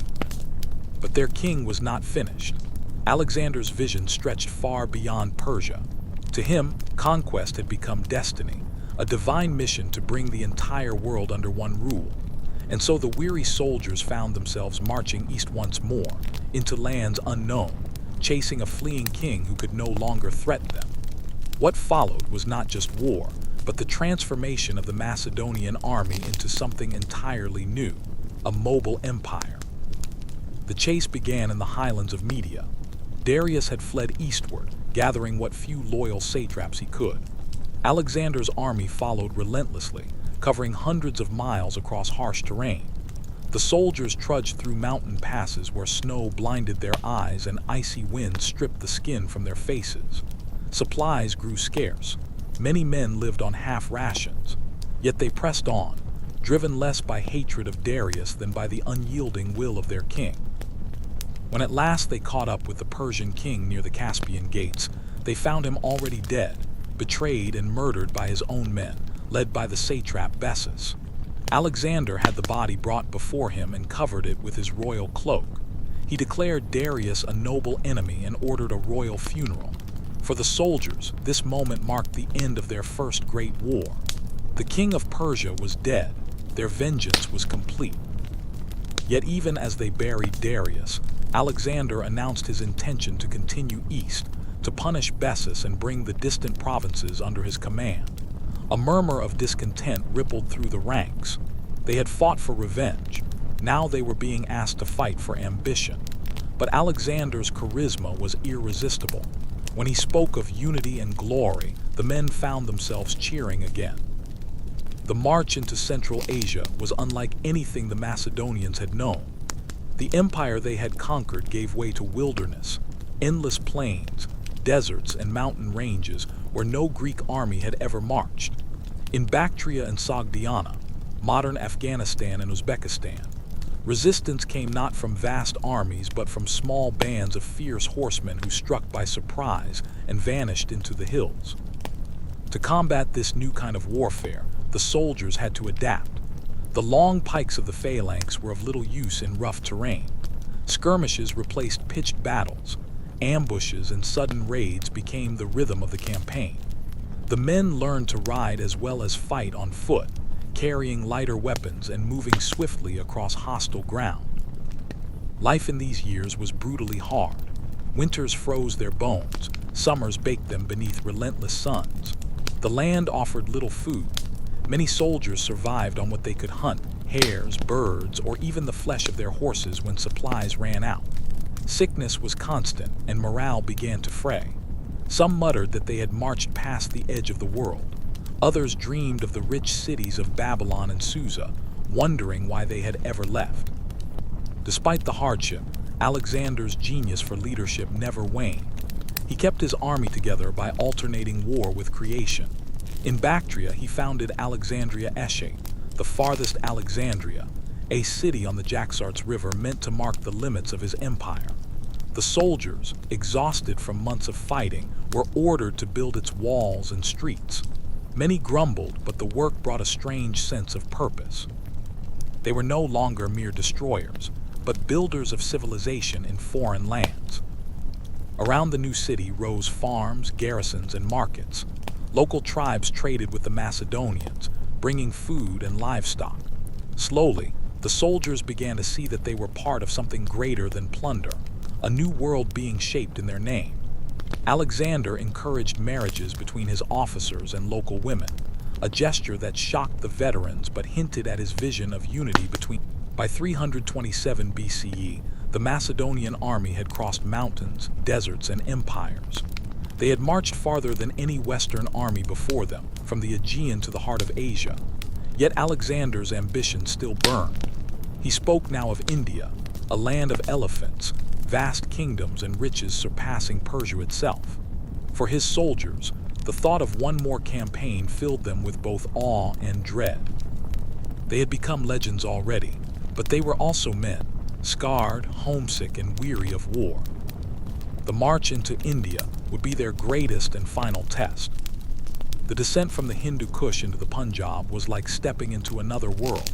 But their king was not finished. Alexander's vision stretched far beyond Persia. To him, conquest had become destiny, a divine mission to bring the entire world under one rule. And so the weary soldiers found themselves marching east once more, into lands unknown, chasing a fleeing king who could no longer threaten them. What followed was not just war, but the transformation of the Macedonian army into something entirely new, a mobile empire. The chase began in the highlands of Media. Darius had fled eastward, gathering what few loyal satraps he could. Alexander's army followed relentlessly, covering hundreds of miles across harsh terrain. The soldiers trudged through mountain passes where snow blinded their eyes and icy winds stripped the skin from their faces. Supplies grew scarce. Many men lived on half rations. Yet they pressed on, driven less by hatred of Darius than by the unyielding will of their king. When at last they caught up with the Persian king near the Caspian gates, they found him already dead, betrayed and murdered by his own men, led by the satrap Bessus. Alexander had the body brought before him and covered it with his royal cloak. He declared Darius a noble enemy and ordered a royal funeral. For the soldiers, this moment marked the end of their first great war. The king of Persia was dead. Their vengeance was complete. Yet even as they buried Darius, Alexander announced his intention to continue east, to punish Bessus and bring the distant provinces under his command. A murmur of discontent rippled through the ranks. They had fought for revenge. Now they were being asked to fight for ambition. But Alexander's charisma was irresistible. When he spoke of unity and glory, the men found themselves cheering again. The march into Central Asia was unlike anything the Macedonians had known. The empire they had conquered gave way to wilderness, endless plains, deserts, and mountain ranges where no Greek army had ever marched. In Bactria and Sogdiana, modern Afghanistan and Uzbekistan, resistance came not from vast armies but from small bands of fierce horsemen who struck by surprise and vanished into the hills. To combat this new kind of warfare, the soldiers had to adapt. The long pikes of the phalanx were of little use in rough terrain. Skirmishes replaced pitched battles. Ambushes and sudden raids became the rhythm of the campaign. The men learned to ride as well as fight on foot, carrying lighter weapons and moving swiftly across hostile ground. Life in these years was brutally hard. Winters froze their bones, summers baked them beneath relentless suns. The land offered little food. Many soldiers survived on what they could hunt, hares, birds, or even the flesh of their horses when supplies ran out. Sickness was constant, and morale began to fray. Some muttered that they had marched past the edge of the world. Others dreamed of the rich cities of Babylon and Susa, wondering why they had ever left. Despite the hardship, Alexander's genius for leadership never waned. He kept his army together by alternating war with creation. In Bactria, he founded Alexandria Esche, the farthest Alexandria, a city on the Jaxartes River meant to mark the limits of his empire. The soldiers, exhausted from months of fighting, were ordered to build its walls and streets. Many grumbled, but the work brought a strange sense of purpose. They were no longer mere destroyers, but builders of civilization in foreign lands. Around the new city rose farms, garrisons, and markets. Local tribes traded with the Macedonians, bringing food and livestock. Slowly, the soldiers began to see that they were part of something greater than plunder, a new world being shaped in their name. Alexander encouraged marriages between his officers and local women, a gesture that shocked the veterans but hinted at his vision of unity between. By 327 BCE, the Macedonian army had crossed mountains, deserts, and empires. They had marched farther than any Western army before them, from the Aegean to the heart of Asia. Yet Alexander's ambition still burned. He spoke now of India, a land of elephants, vast kingdoms and riches surpassing Persia itself. For his soldiers, the thought of one more campaign filled them with both awe and dread. They had become legends already, but they were also men, scarred, homesick, and weary of war. The march into India would be their greatest and final test. The descent from the Hindu Kush into the Punjab was like stepping into another world.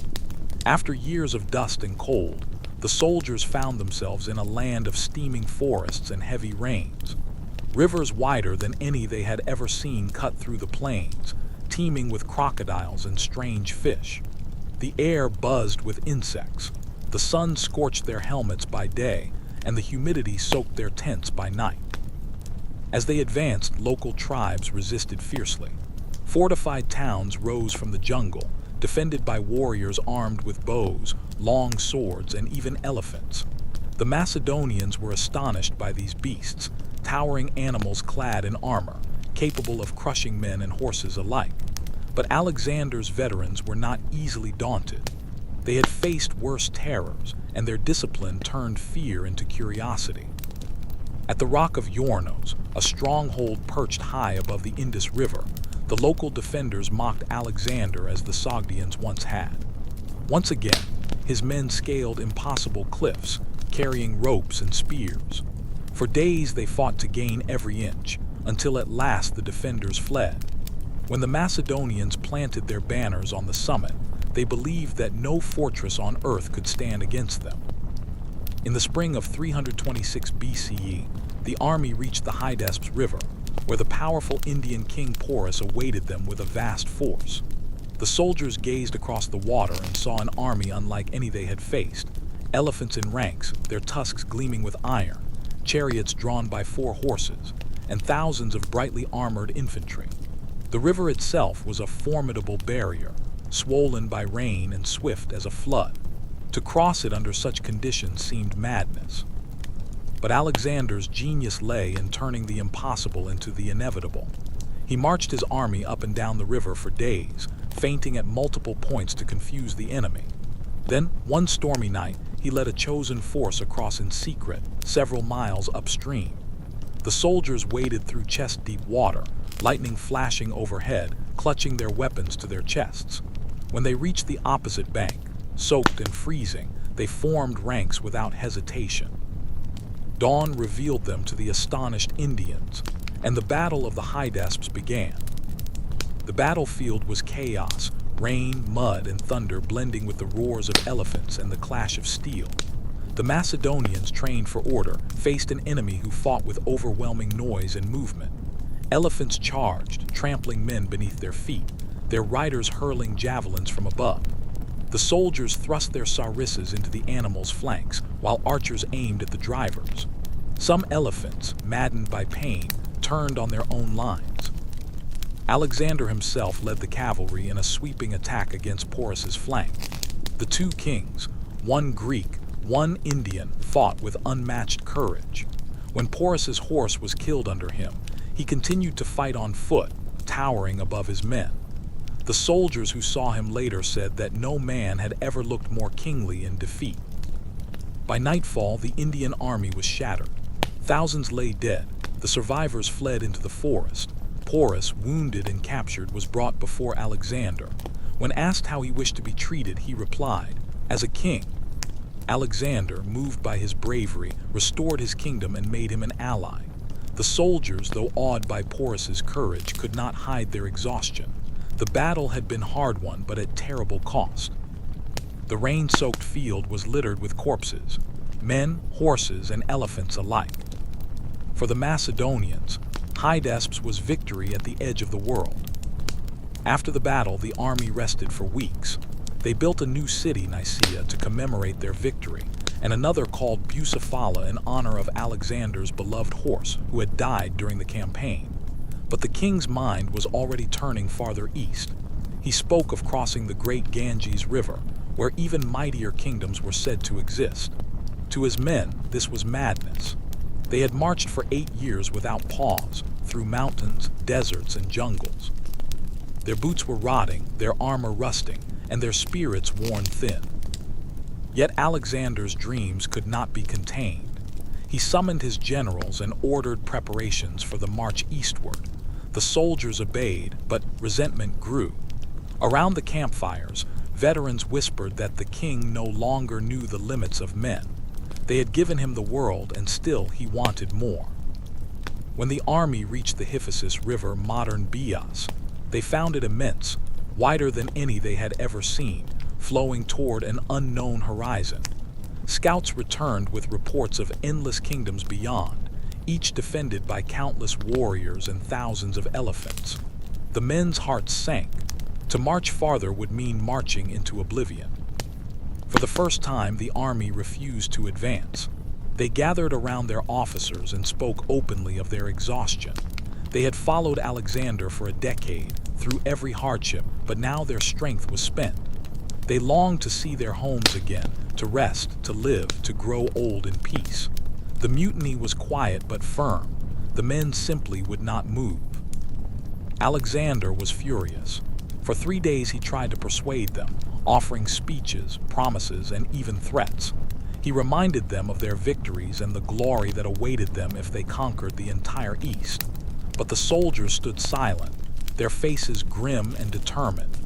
After years of dust and cold, the soldiers found themselves in a land of steaming forests and heavy rains. Rivers wider than any they had ever seen cut through the plains, teeming with crocodiles and strange fish. The air buzzed with insects. The sun scorched their helmets by day, and the humidity soaked their tents by night. As they advanced, local tribes resisted fiercely. Fortified towns rose from the jungle, defended by warriors armed with bows, long swords, and even elephants. The Macedonians were astonished by these beasts, towering animals clad in armor, capable of crushing men and horses alike. But Alexander's veterans were not easily daunted. They had faced worse terrors, and their discipline turned fear into curiosity. At the Rock of Yornos, a stronghold perched high above the Indus River, the local defenders mocked Alexander as the Sogdians once had. Once again, his men scaled impossible cliffs, carrying ropes and spears. For days they fought to gain every inch, until at last the defenders fled. When the Macedonians planted their banners on the summit, they believed that no fortress on earth could stand against them. In the spring of 326 BCE, the army reached the Hydaspes River, where the powerful Indian king Porus awaited them with a vast force. The soldiers gazed across the water and saw an army unlike any they had faced. Elephants in ranks, their tusks gleaming with iron, chariots drawn by 4 horses, and thousands of brightly armored infantry. The river itself was a formidable barrier, swollen by rain and swift as a flood. To cross it under such conditions seemed madness. But Alexander's genius lay in turning the impossible into the inevitable. He marched his army up and down the river for days, feinting at multiple points to confuse the enemy. Then, one stormy night, he led a chosen force across in secret, several miles upstream. The soldiers waded through chest-deep water, lightning flashing overhead, clutching their weapons to their chests. When they reached the opposite bank, soaked and freezing, they formed ranks without hesitation. Dawn revealed them to the astonished Indians, and the Battle of the Hydaspes began. The battlefield was chaos, rain, mud, and thunder blending with the roars of elephants and the clash of steel. The Macedonians, trained for order, faced an enemy who fought with overwhelming noise and movement. Elephants charged, trampling men beneath their feet, their riders hurling javelins from above. The soldiers thrust their sarissas into the animals' flanks, while archers aimed at the drivers. Some elephants, maddened by pain, turned on their own lines. Alexander himself led the cavalry in a sweeping attack against Porus's flank. The two kings, one Greek, one Indian, fought with unmatched courage. When Porus's horse was killed under him, he continued to fight on foot, towering above his men. The soldiers who saw him later said that no man had ever looked more kingly in defeat. By nightfall, the Indian army was shattered. Thousands lay dead. The survivors fled into the forest. Porus, wounded and captured, was brought before Alexander. When asked how he wished to be treated, he replied, "As a king." Alexander, moved by his bravery, restored his kingdom and made him an ally. The soldiers, though awed by Porus's courage, could not hide their exhaustion. The battle had been hard won, but at terrible cost. The rain-soaked field was littered with corpses, men, horses, and elephants alike. For the Macedonians, Hydaspes was victory at the edge of the world. After the battle, the army rested for weeks. They built a new city, Nicaea, to commemorate their victory, and another called Bucephala in honor of Alexander's beloved horse, who had died during the campaign. But the king's mind was already turning farther east. He spoke of crossing the great Ganges River, where even mightier kingdoms were said to exist. To his men, this was madness. They had marched for 8 years without pause, through mountains, deserts, and jungles. Their boots were rotting, their armor rusting, and their spirits worn thin. Yet Alexander's dreams could not be contained. He summoned his generals and ordered preparations for the march eastward. The soldiers obeyed, but resentment grew. Around the campfires, veterans whispered that the king no longer knew the limits of men. They had given him the world, and still he wanted more. When the army reached the Hyphasis River, modern Bias, they found it immense, wider than any they had ever seen, flowing toward an unknown horizon. Scouts returned with reports of endless kingdoms beyond, each defended by countless warriors and thousands of elephants. The men's hearts sank. To march farther would mean marching into oblivion. For the first time, the army refused to advance. They gathered around their officers and spoke openly of their exhaustion. They had followed Alexander for a decade, through every hardship, but now their strength was spent. They longed to see their homes again, to rest, to live, to grow old in peace. The mutiny was quiet but firm. The men simply would not move. Alexander was furious. For 3 days he tried to persuade them, offering speeches, promises, and even threats. He reminded them of their victories and the glory that awaited them if they conquered the entire East. But the soldiers stood silent, their faces grim and determined.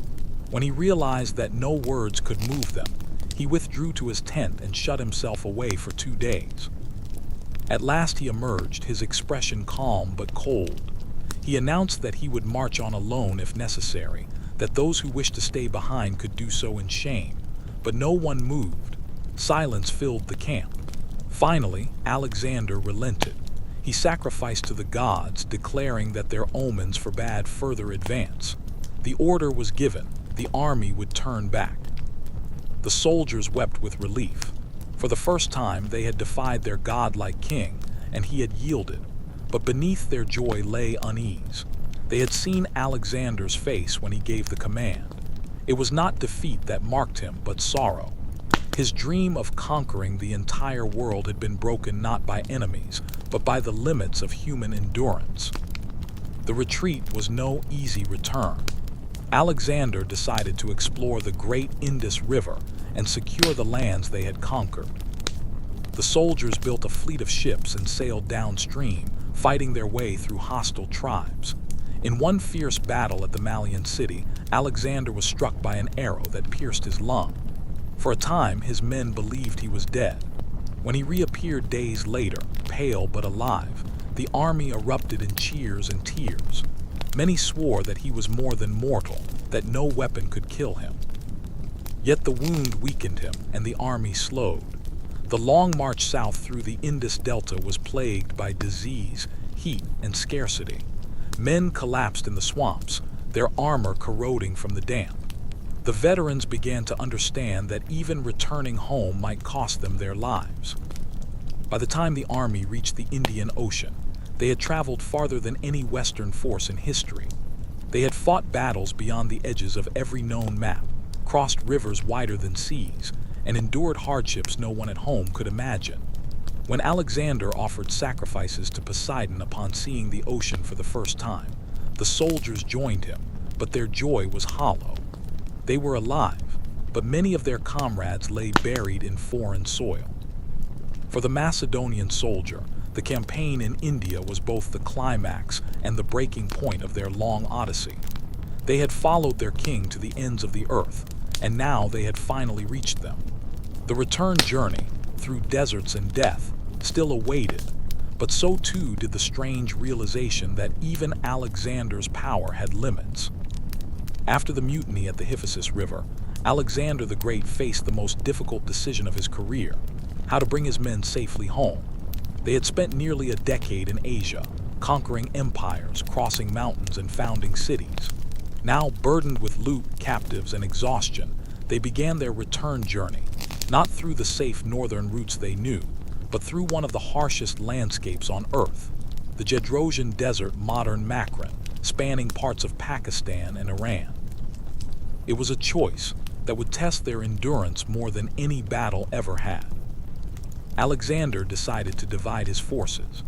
When he realized that no words could move them, he withdrew to his tent and shut himself away for 2 days. At last he emerged, his expression calm but cold. He announced that he would march on alone if necessary, that those who wished to stay behind could do so in shame. But no one moved. Silence filled the camp. Finally, Alexander relented. He sacrificed to the gods, declaring that their omens forbade further advance. The order was given. The army would turn back. The soldiers wept with relief. For the first time, they had defied their godlike king, and he had yielded. But beneath their joy lay unease. They had seen Alexander's face when he gave the command. It was not defeat that marked him, but sorrow. His dream of conquering the entire world had been broken not by enemies, but by the limits of human endurance. The retreat was no easy return. Alexander decided to explore the great Indus River and secure the lands they had conquered. The soldiers built a fleet of ships and sailed downstream, fighting their way through hostile tribes. In one fierce battle at the Malian city, Alexander was struck by an arrow that pierced his lung. For a time, his men believed he was dead. When he reappeared days later, pale but alive, the army erupted in cheers and tears. Many swore that he was more than mortal, that no weapon could kill him. Yet the wound weakened him, and the army slowed. The long march south through the Indus Delta was plagued by disease, heat, and scarcity. Men collapsed in the swamps, their armor corroding from the damp. The veterans began to understand that even returning home might cost them their lives. By the time the army reached the Indian Ocean, they had traveled farther than any Western force in history. They had fought battles beyond the edges of every known map, crossed rivers wider than seas, and endured hardships no one at home could imagine. When Alexander offered sacrifices to Poseidon upon seeing the ocean for the first time, the soldiers joined him, but their joy was hollow. They were alive, but many of their comrades lay buried in foreign soil. For the Macedonian soldier, the campaign in India was both the climax and the breaking point of their long odyssey. They had followed their king to the ends of the earth, and now they had finally reached them. The return journey, through deserts and death, still awaited, but so too did the strange realization that even Alexander's power had limits. After the mutiny at the Hyphasis River, Alexander the Great faced the most difficult decision of his career: how to bring his men safely home. They had spent nearly a decade in Asia, conquering empires, crossing mountains, and founding cities. Now, burdened with loot, captives, and exhaustion, they began their return journey, not through the safe northern routes they knew, but through one of the harshest landscapes on Earth, the Gedrosian Desert, modern Makran, spanning parts of Pakistan and Iran. It was a choice that would test their endurance more than any battle ever had. Alexander decided to divide his forces.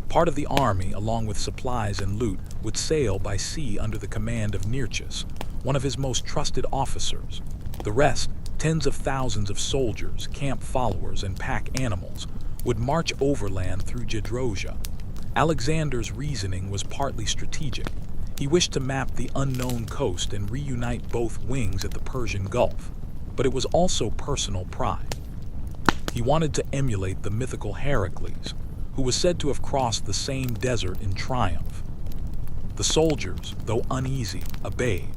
Part of the army, along with supplies and loot, would sail by sea under the command of Nearchus, one of his most trusted officers. The rest, tens of thousands of soldiers, camp followers, and pack animals, would march overland through Gedrosia. Alexander's reasoning was partly strategic. He wished to map the unknown coast and reunite both wings at the Persian Gulf, but it was also personal pride. He wanted to emulate the mythical Heracles, who was said to have crossed the same desert in triumph. The soldiers, though uneasy, obeyed.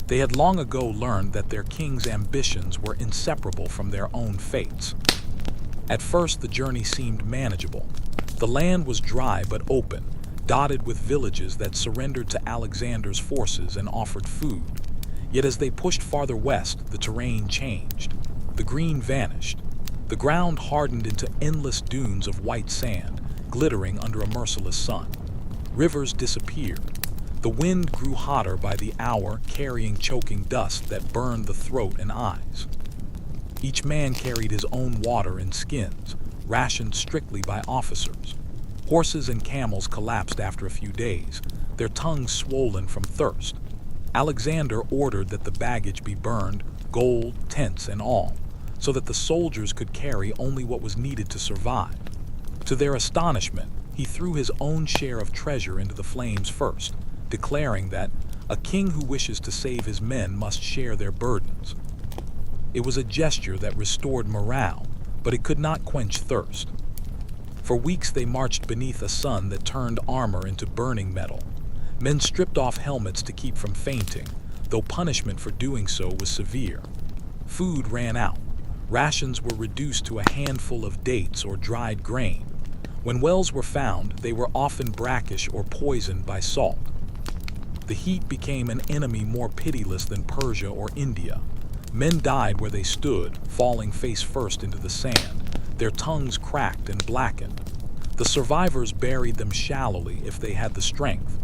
They had long ago learned that their king's ambitions were inseparable from their own fates. At first, the journey seemed manageable. The land was dry but open, dotted with villages that surrendered to Alexander's forces and offered food. Yet as they pushed farther west, the terrain changed. The green vanished. The ground hardened into endless dunes of white sand, glittering under a merciless sun. Rivers disappeared. The wind grew hotter by the hour, carrying choking dust that burned the throat and eyes. Each man carried his own water in skins, rationed strictly by officers. Horses and camels collapsed after a few days, their tongues swollen from thirst. Alexander ordered that the baggage be burned, gold, tents, and all, so that the soldiers could carry only what was needed to survive. To their astonishment, he threw his own share of treasure into the flames first, declaring that a king who wishes to save his men must share their burdens. It was a gesture that restored morale, but it could not quench thirst. For weeks they marched beneath a sun that turned armor into burning metal. Men stripped off helmets to keep from fainting, though punishment for doing so was severe. Food ran out. Rations were reduced to a handful of dates or dried grain. When wells were found, they were often brackish or poisoned by salt. The heat became an enemy more pitiless than Persia or India. Men died where they stood, falling face first into the sand, their tongues cracked and blackened. The survivors buried them shallowly if they had the strength.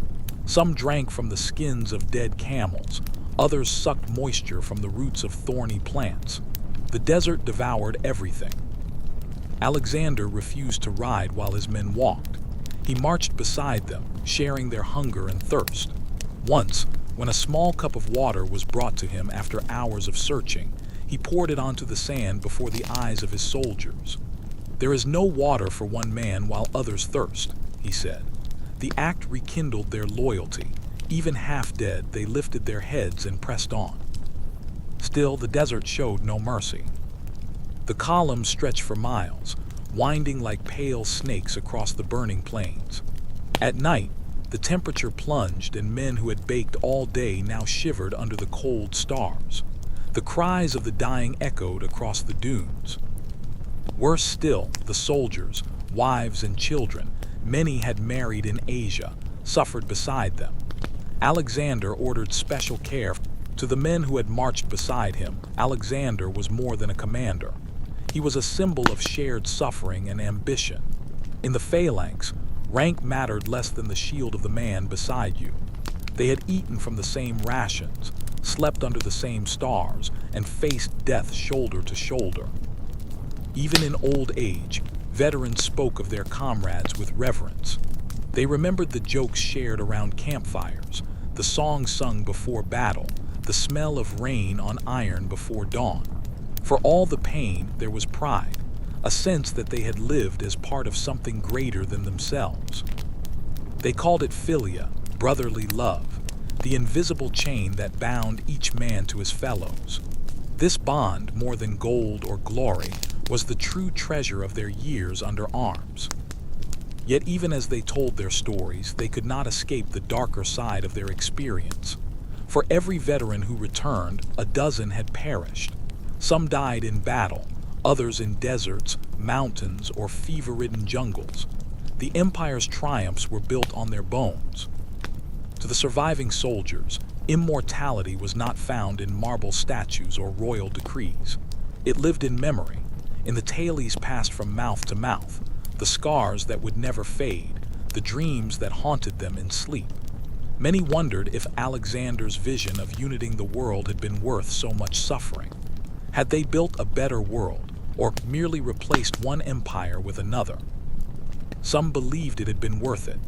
Some drank from the skins of dead camels, others sucked moisture from the roots of thorny plants. The desert devoured everything. Alexander refused to ride while his men walked. He marched beside them, sharing their hunger and thirst. Once, when a small cup of water was brought to him after hours of searching, he poured it onto the sand before the eyes of his soldiers. "There is no water for one man while others thirst," he said. The act rekindled their loyalty. Even half dead, they lifted their heads and pressed on. Still, the desert showed no mercy. The columns stretched for miles, winding like pale snakes across the burning plains. At night, the temperature plunged, and men who had baked all day now shivered under the cold stars. The cries of the dying echoed across the dunes. Worse still, the soldiers, wives and children, many had married in Asia, suffered beside them. Alexander ordered special care to the men who had marched beside him. Alexander was more than a commander. He was a symbol of shared suffering and ambition. In the phalanx, rank mattered less than the shield of the man beside you. They had eaten from the same rations, slept under the same stars, and faced death shoulder to shoulder. Even in old age, veterans spoke of their comrades with reverence. They remembered the jokes shared around campfires, the songs sung before battle, the smell of rain on iron before dawn. For all the pain, there was pride, a sense that they had lived as part of something greater than themselves. They called it philia, brotherly love, the invisible chain that bound each man to his fellows. This bond, more than gold or glory, was the true treasure of their years under arms. Yet even as they told their stories, they could not escape the darker side of their experience. For every veteran who returned, a dozen had perished. Some died in battle, others in deserts, mountains, or fever-ridden jungles. The empire's triumphs were built on their bones. To the surviving soldiers, immortality was not found in marble statues or royal decrees. It lived in memory, in the tales passed from mouth to mouth, the scars that would never fade, the dreams that haunted them in sleep. Many wondered if Alexander's vision of uniting the world had been worth so much suffering. Had they built a better world, or merely replaced one empire with another? Some believed it had been worth it.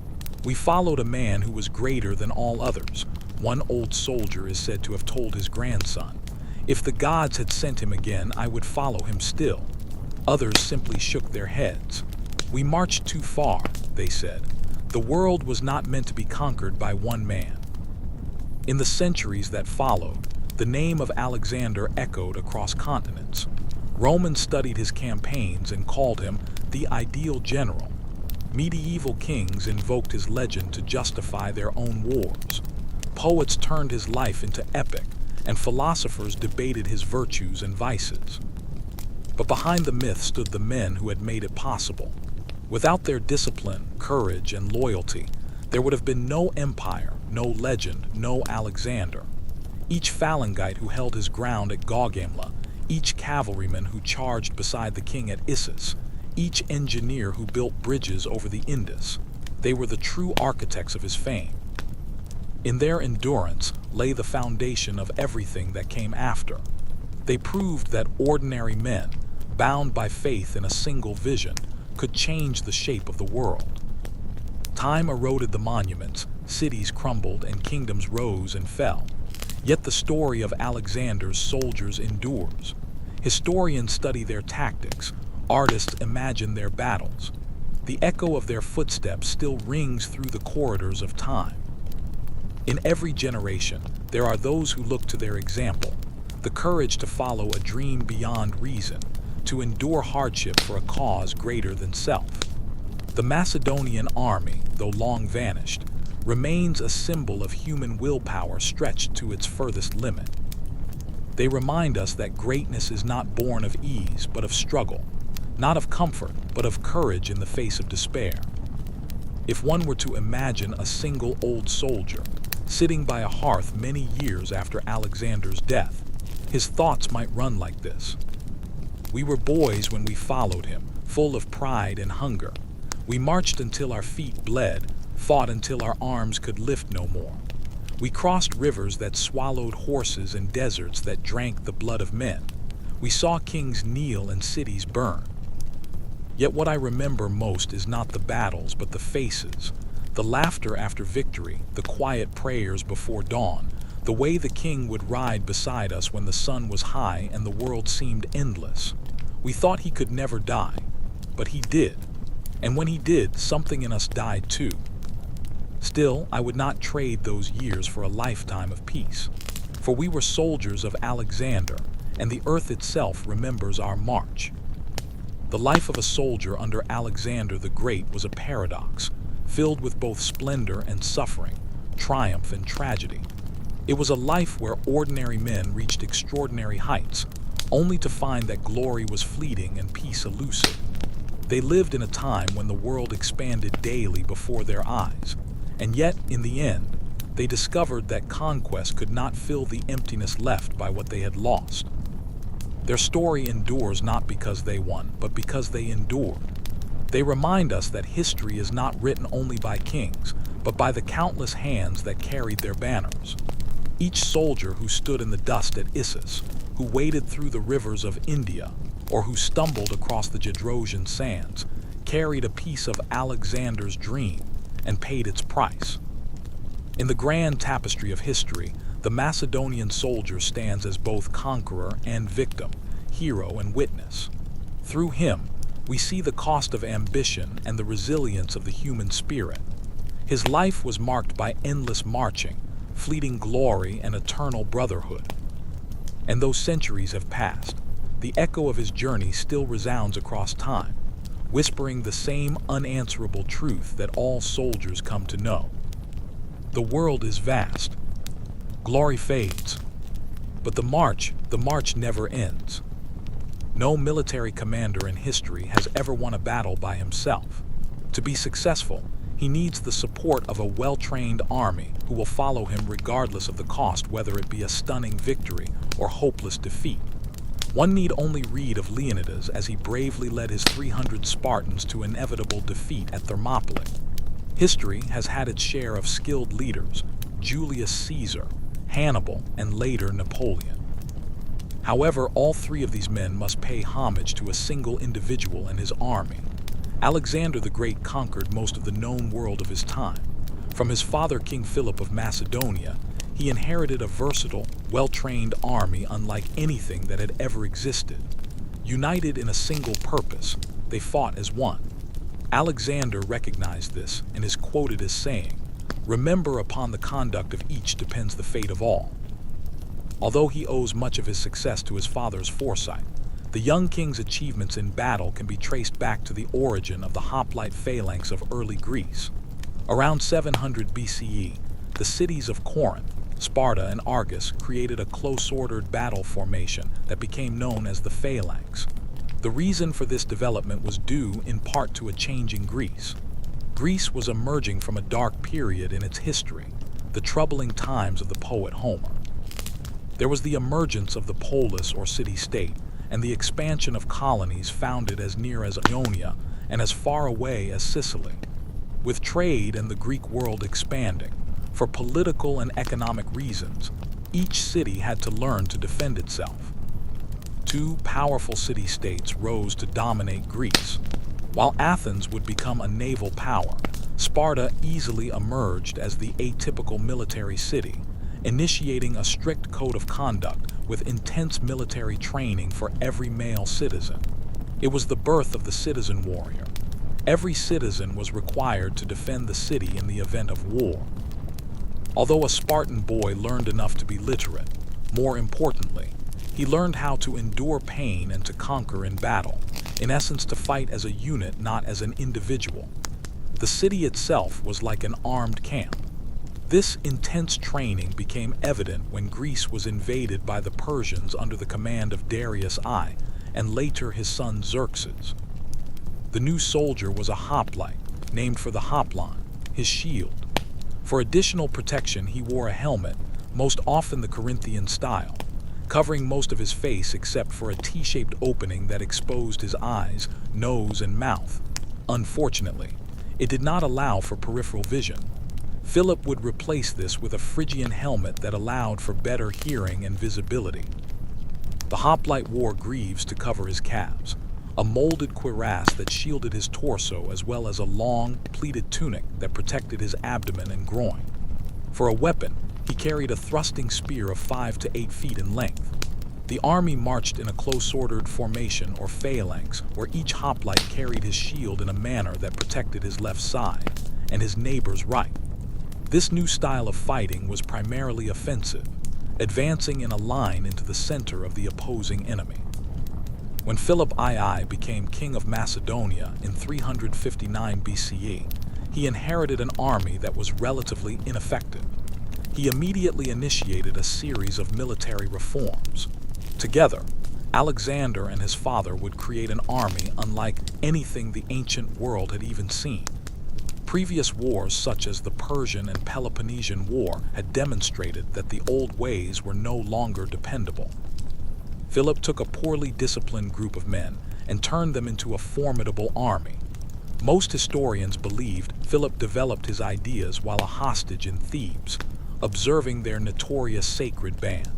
We followed a man who was greater than all others. One old soldier is said to have told his grandson, "If the gods had sent him again, I would follow him still." Others simply shook their heads. "We marched too far," they said. "The world was not meant to be conquered by one man." In the centuries that followed, the name of Alexander echoed across continents. Romans studied his campaigns and called him the ideal general. Medieval kings invoked his legend to justify their own wars. Poets turned his life into epic, and philosophers debated his virtues and vices. But behind the myth stood the men who had made it possible. Without their discipline, courage, and loyalty, there would have been no empire, no legend, no Alexander. Each phalangite who held his ground at Gaugamela, each cavalryman who charged beside the king at Issus, each engineer who built bridges over the Indus, they were the true architects of his fame. In their endurance lay the foundation of everything that came after. They proved that ordinary men, bound by faith in a single vision, could change the shape of the world. Time eroded the monuments, cities crumbled, and kingdoms rose and fell. Yet the story of Alexander's soldiers endures. Historians study their tactics, artists imagine their battles. The echo of their footsteps still rings through the corridors of time. In every generation, there are those who look to their example, the courage to follow a dream beyond reason, to endure hardship for a cause greater than self. The Macedonian army, though long vanished, remains a symbol of human willpower stretched to its furthest limit. They remind us that greatness is not born of ease, but of struggle, not of comfort, but of courage in the face of despair. If one were to imagine a single old soldier sitting by a hearth many years after Alexander's death, his thoughts might run like this. "We were boys when we followed him, full of pride and hunger. We marched until our feet bled, fought until our arms could lift no more. We crossed rivers that swallowed horses and deserts that drank the blood of men. We saw kings kneel and cities burn. Yet what I remember most is not the battles, but the faces, the laughter after victory, the quiet prayers before dawn, the way the king would ride beside us when the sun was high and the world seemed endless. We thought he could never die, but he did. And when he did, something in us died too. Still, I would not trade those years for a lifetime of peace. For we were soldiers of Alexander, and the earth itself remembers our march. The life of a soldier under Alexander the Great was a paradox, filled with both splendor and suffering, triumph and tragedy. It was a life where ordinary men reached extraordinary heights, only to find that glory was fleeting and peace elusive. They lived in a time when the world expanded daily before their eyes, and yet, in the end, they discovered that conquest could not fill the emptiness left by what they had lost. Their story endures not because they won, but because they endured. They remind us that history is not written only by kings, but by the countless hands that carried their banners. Each soldier who stood in the dust at Issus, who waded through the rivers of India, or who stumbled across the Gedrosian sands, carried a piece of Alexander's dream and paid its price. In the grand tapestry of history, the Macedonian soldier stands as both conqueror and victim, hero and witness. Through him, we see the cost of ambition and the resilience of the human spirit. His life was marked by endless marching, fleeting glory, and eternal brotherhood. And though centuries have passed, the echo of his journey still resounds across time, whispering the same unanswerable truth that all soldiers come to know. The world is vast. Glory fades. But the march never ends. No military commander in history has ever won a battle by himself. To be successful, he needs the support of a well-trained army who will follow him regardless of the cost, whether it be a stunning victory or hopeless defeat. One need only read of Leonidas as he bravely led his 300 Spartans to inevitable defeat at Thermopylae. History has had its share of skilled leaders: Julius Caesar, Hannibal, and later Napoleon. However, all three of these men must pay homage to a single individual and his army. Alexander the Great conquered most of the known world of his time. From his father, King Philip of Macedonia, he inherited a versatile, well-trained army unlike anything that had ever existed. United in a single purpose, they fought as one. Alexander recognized this and is quoted as saying, "Remember, upon the conduct of each depends the fate of all." Although he owes much of his success to his father's foresight, the young king's achievements in battle can be traced back to the origin of the hoplite phalanx of early Greece. Around 700 BCE, the cities of Corinth, Sparta, and Argos created a close-ordered battle formation that became known as the phalanx. The reason for this development was due in part to a changing Greece. Greece was emerging from a dark period in its history, the troubling times of the poet Homer. There was the emergence of the polis or city-state, and the expansion of colonies founded as near as Ionia and as far away as Sicily. With trade and the Greek world expanding, for political and economic reasons, each city had to learn to defend itself. Two powerful city-states rose to dominate Greece. While Athens would become a naval power, Sparta easily emerged as the atypical military city, initiating a strict code of conduct with intense military training for every male citizen. It was the birth of the citizen warrior. Every citizen was required to defend the city in the event of war. Although a Spartan boy learned enough to be literate, more importantly, he learned how to endure pain and to conquer in battle, in essence to fight as a unit, not as an individual. The city itself was like an armed camp. This intense training became evident when Greece was invaded by the Persians under the command of Darius I, and later his son Xerxes. The new soldier was a hoplite, named for the hoplon, his shield. For additional protection, he wore a helmet, most often the Corinthian style, covering most of his face except for a T-shaped opening that exposed his eyes, nose, and mouth. Unfortunately, It did not allow for peripheral vision. Philip would replace this with a Phrygian helmet that allowed for better hearing and visibility. The hoplite wore greaves to cover his calves, a molded cuirass that shielded his torso, as well as a long, pleated tunic that protected his abdomen and groin. For a weapon, he carried a thrusting spear of 5 to 8 feet in length. The army marched in a close-ordered formation, or phalanx, where each hoplite carried his shield in a manner that protected his left side and his neighbor's right. This new style of fighting was primarily offensive, advancing in a line into the center of the opposing enemy. When Philip II became king of Macedonia in 359 BCE, he inherited an army that was relatively ineffective. He immediately initiated a series of military reforms. Together, Alexander and his father would create an army unlike anything the ancient world had even seen. Previous wars, such as the Persian and Peloponnesian War, had demonstrated that the old ways were no longer dependable. Philip took a poorly disciplined group of men and turned them into a formidable army. Most historians believed Philip developed his ideas while a hostage in Thebes, observing their notorious sacred band.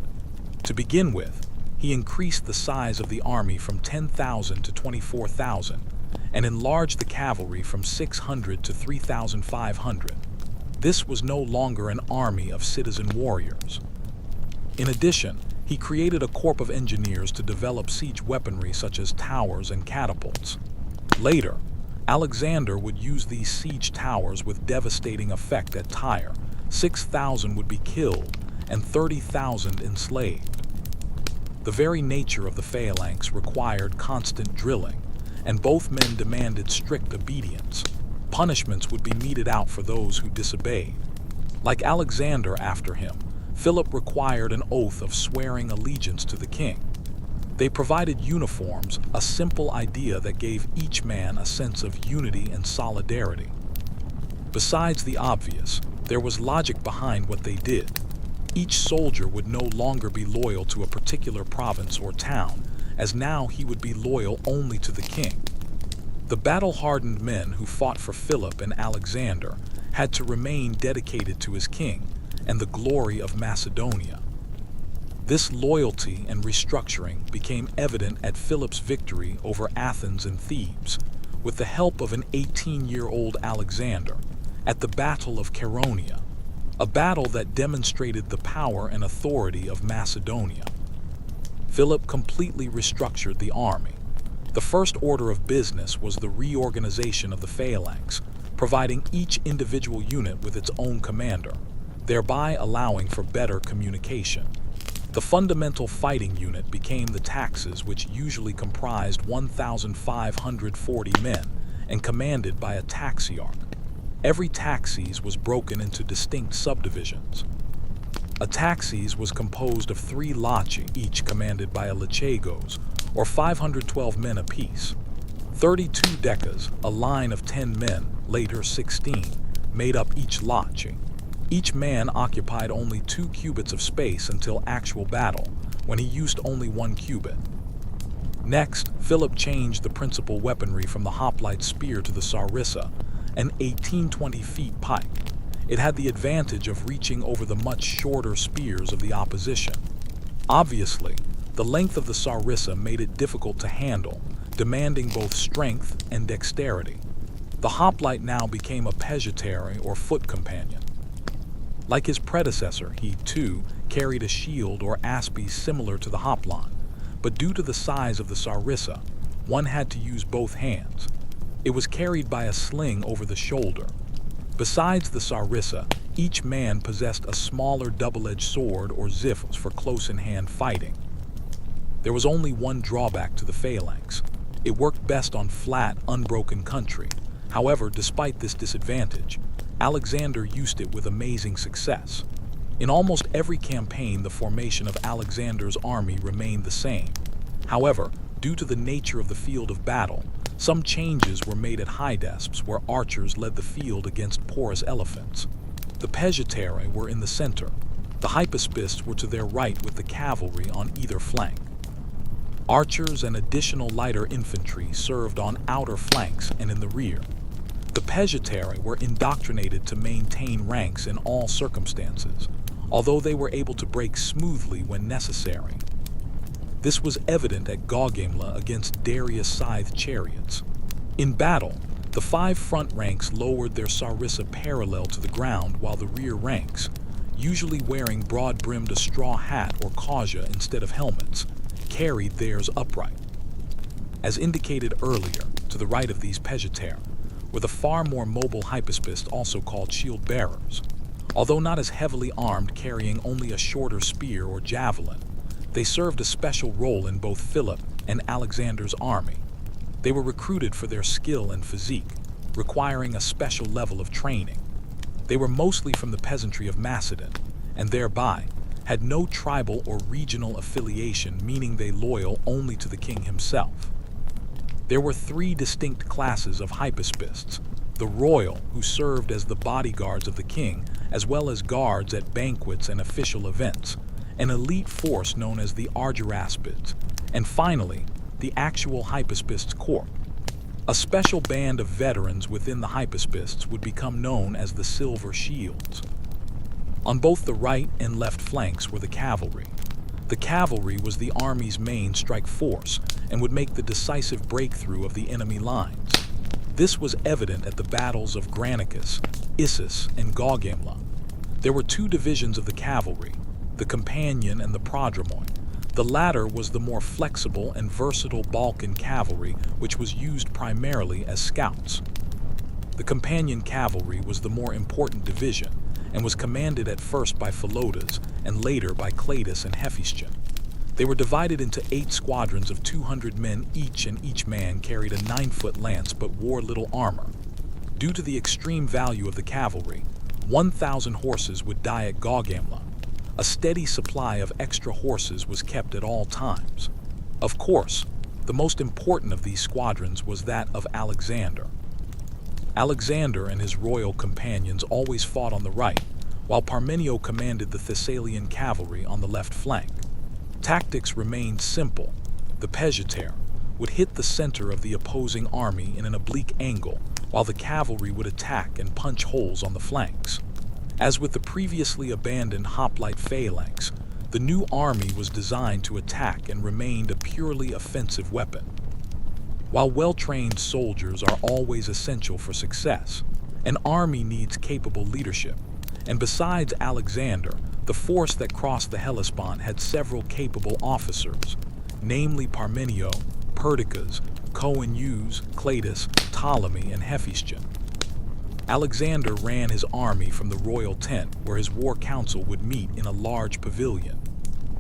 To begin with, he increased the size of the army from 10,000 to 24,000 and enlarged the cavalry from 600 to 3,500. This was no longer an army of citizen warriors. In addition, he created a corps of engineers to develop siege weaponry such as towers and catapults. Later, Alexander would use these siege towers with devastating effect at Tyre. 6,000 would be killed and 30,000 enslaved. The very nature of the phalanx required constant drilling, and both men demanded strict obedience. Punishments would be meted out for those who disobeyed. Like Alexander after him, Philip required an oath of swearing allegiance to the king. They provided uniforms, a simple idea that gave each man a sense of unity and solidarity. Besides the obvious, there was logic behind what they did. Each soldier would no longer be loyal to a particular province or town, as now he would be loyal only to the king. The battle-hardened men who fought for Philip and Alexander had to remain dedicated to his king and the glory of Macedonia. This loyalty and restructuring became evident at Philip's victory over Athens and Thebes, with the help of an 18-year-old Alexander, at the Battle of Chaeronea, a battle that demonstrated the power and authority of Macedonia. Philip completely restructured the army. The first order of business was the reorganization of the phalanx, providing each individual unit with its own commander, thereby allowing for better communication. The fundamental fighting unit became the taxes, which usually comprised 1,540 men and commanded by a taxiarch. Every taxis was broken into distinct subdivisions. A taxis was composed of 3 lachi, each commanded by a lachegos, or 512 men apiece. 32 decas, a line of 10 men, later 16, made up each lachi. Each man occupied only 2 cubits of space until actual battle, when he used only 1 cubit. Next, Philip changed the principal weaponry from the hoplite spear to the sarissa, an 18-20 feet pike. It had the advantage of reaching over the much shorter spears of the opposition. Obviously, the length of the sarissa made it difficult to handle, demanding both strength and dexterity. The hoplite now became a pejotary or foot companion. Like his predecessor, he, too, carried a shield or aspis similar to the hoplon, but due to the size of the sarissa, one had to use both hands. It was carried by a sling over the shoulder. Besides the sarissa, each man possessed a smaller double-edged sword or ziph for close-in-hand fighting. There was only one drawback to the phalanx. It worked best on flat, unbroken country. However, despite this disadvantage, Alexander used it with amazing success. In almost every campaign, the formation of Alexander's army remained the same. However, due to the nature of the field of battle, some changes were made at Hydaspes, where archers led the field against porous elephants. The pejotary were in the center. The hypaspists were to their right with the cavalry on either flank. Archers and additional lighter infantry served on outer flanks and in the rear. The Pejatere were indoctrinated to maintain ranks in all circumstances, although they were able to break smoothly when necessary. This was evident at Gaugamela against Darius' scythe chariots. In battle, the 5 front ranks lowered their sarissa parallel to the ground, while the rear ranks, usually wearing broad-brimmed a straw hat or kaja instead of helmets, carried theirs upright. As indicated earlier, to the right of these Pejatere were the far more mobile hypaspists, also called shield-bearers. Although not as heavily armed, carrying only a shorter spear or javelin, they served a special role in both Philip and Alexander's army. They were recruited for their skill and physique, requiring a special level of training. They were mostly from the peasantry of Macedon, and thereby had no tribal or regional affiliation, meaning they loyal only to the king himself. There were 3 distinct classes of hypaspists: the royal, who served as the bodyguards of the king, as well as guards at banquets and official events, an elite force known as the Argyraspids, and finally, the actual hypaspists corps. A special band of veterans within the hypaspists would become known as the Silver Shields. On both the right and left flanks were the cavalry. The cavalry was the army's main strike force and would make the decisive breakthrough of the enemy lines. This was evident at the battles of Granicus, Issus, and Gaugamela. There were 2 divisions of the cavalry, the Companion and the Prodromoi. The latter was the more flexible and versatile Balkan cavalry, which was used primarily as scouts. The Companion cavalry was the more important division, and was commanded at first by Philotas and later by Cleitus and Hephaestion. They were divided into 8 squadrons of 200 men each, and each man carried a 9-foot lance but wore little armor. Due to the extreme value of the cavalry, 1,000 horses would die at Gaugamela. A steady supply of extra horses was kept at all times. Of course, the most important of these squadrons was that of Alexander. Alexander and his royal companions always fought on the right, while Parmenio commanded the Thessalian cavalry on the left flank. Tactics remained simple. The Pejatere would hit the center of the opposing army in an oblique angle, while the cavalry would attack and punch holes on the flanks. As with the previously abandoned hoplite phalanx, the new army was designed to attack and remained a purely offensive weapon. While well-trained soldiers are always essential for success, an army needs capable leadership, and besides Alexander, the force that crossed the Hellespont had several capable officers, namely Parmenio, Perdiccas, Coeneus, Cleitus, Ptolemy, and Hephaestion. Alexander ran his army from the royal tent, where his war council would meet in a large pavilion.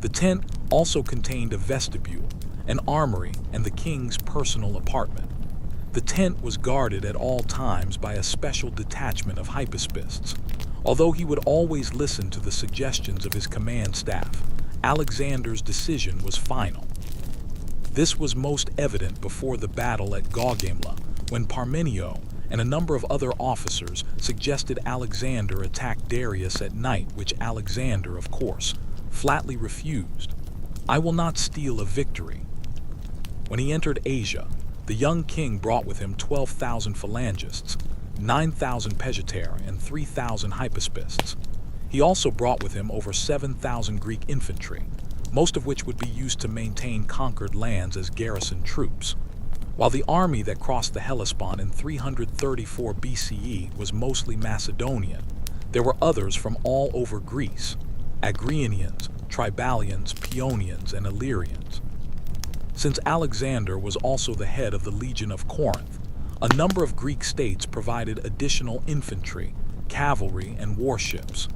The tent also contained a vestibule, an armory, and the king's personal apartment. The tent was guarded at all times by a special detachment of hypaspists. Although he would always listen to the suggestions of his command staff, Alexander's decision was final. This was most evident before the battle at Gaugamela, when Parmenio and a number of other officers suggested Alexander attack Darius at night, which Alexander, of course, flatly refused. "I will not steal a victory." When he entered Asia, the young king brought with him 12,000 phalangists, 9,000 Pejatere, and 3,000 hypaspists. He also brought with him over 7,000 Greek infantry, most of which would be used to maintain conquered lands as garrison troops. While the army that crossed the Hellespont in 334 BCE was mostly Macedonian, there were others from all over Greece: Agrianians, Tribalians, Paeonians, and Illyrians. Since Alexander was also the head of the Legion of Corinth, a number of Greek states provided additional infantry, cavalry, and warships.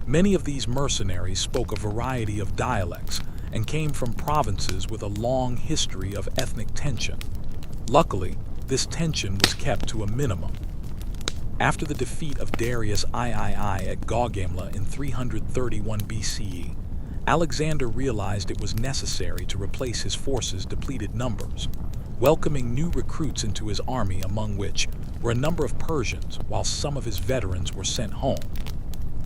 Many of these mercenaries spoke a variety of dialects and came from provinces with a long history of ethnic tension. Luckily, this tension was kept to a minimum. After the defeat of Darius III at Gaugamela in 331 BCE, Alexander realized it was necessary to replace his force's depleted numbers, welcoming new recruits into his army, among which were a number of Persians, while some of his veterans were sent home.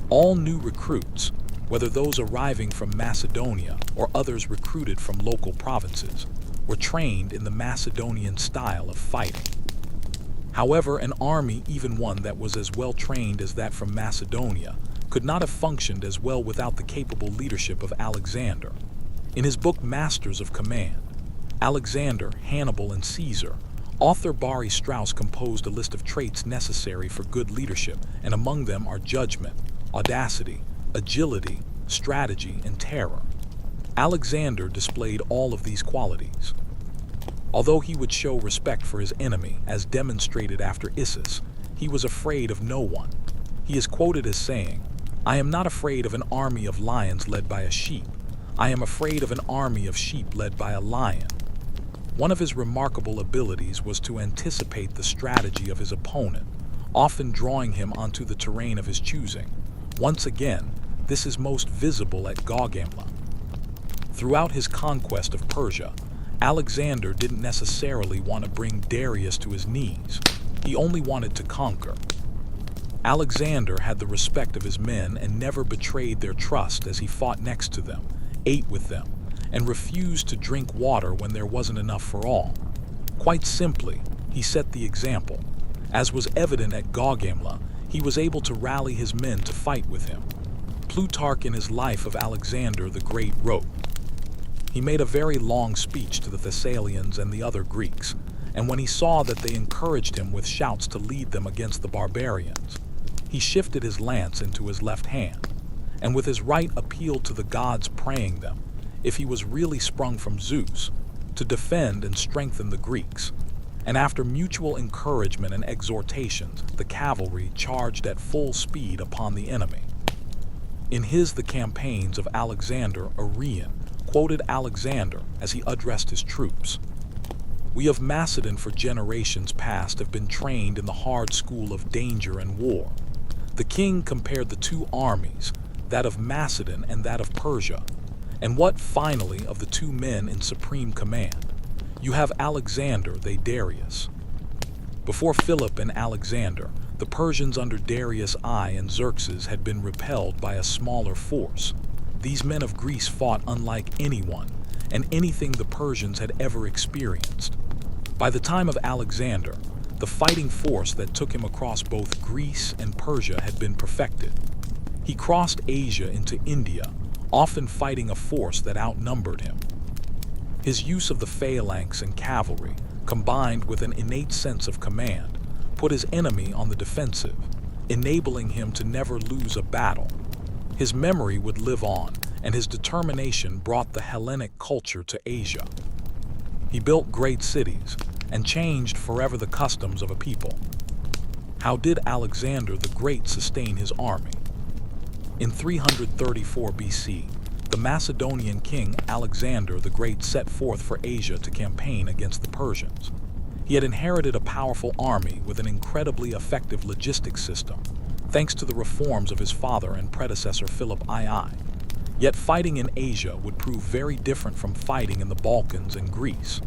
All new recruits, whether those arriving from Macedonia or others recruited from local provinces, were trained in the Macedonian style of fighting. However, an army, even one that was as well trained as that from Macedonia, could not have functioned as well without the capable leadership of Alexander. In his book Masters of Command, Alexander, Hannibal, and Caesar, author Barry Strauss composed a list of traits necessary for good leadership, and among them are judgment, audacity, agility, strategy, and terror. Alexander displayed all of these qualities. Although he would show respect for his enemy, as demonstrated after Issus, he was afraid of no one. He is quoted as saying, "I am not afraid of an army of lions led by a sheep. I am afraid of an army of sheep led by a lion." One of his remarkable abilities was to anticipate the strategy of his opponent, often drawing him onto the terrain of his choosing. Once again, this is most visible at Gaugamela. Throughout his conquest of Persia, Alexander didn't necessarily want to bring Darius to his knees. He only wanted to conquer. Alexander had the respect of his men and never betrayed their trust as he fought next to them, ate with them, and refused to drink water when there wasn't enough for all. Quite simply, he set the example. As was evident at Gaugamela, he was able to rally his men to fight with him. Plutarch in his Life of Alexander the Great wrote, "He made a very long speech to the Thessalians and the other Greeks, and when he saw that they encouraged him with shouts to lead them against the barbarians, he shifted his lance into his left hand, and with his right appealed to the gods, praying them, if he was really sprung from Zeus, to defend and strengthen the Greeks. And after mutual encouragement and exhortations, the cavalry charged at full speed upon the enemy." In his The Campaigns of Alexander, Arrian quoted Alexander as he addressed his troops. "We of Macedon for generations past have been trained in the hard school of danger and war." The king compared the two armies, that of Macedon and that of Persia. And what, finally, of the two men in supreme command? You have Alexander, they Darius. Before Philip and Alexander, the Persians under Darius I and Xerxes had been repelled by a smaller force. These men of Greece fought unlike anyone and anything the Persians had ever experienced. By the time of Alexander, the fighting force that took him across both Greece and Persia had been perfected. He crossed Asia into India, often fighting a force that outnumbered him. His use of the phalanx and cavalry, combined with an innate sense of command, put his enemy on the defensive, enabling him to never lose a battle. His memory would live on, and his determination brought the Hellenic culture to Asia. He built great cities and changed forever the customs of a people. How did Alexander the Great sustain his army? In 334 BC, the Macedonian king Alexander the Great set forth for Asia to campaign against the Persians. He had inherited a powerful army with an incredibly effective logistics system, thanks to the reforms of his father and predecessor Philip II. Yet fighting in Asia would prove very different from fighting in the Balkans and Greece.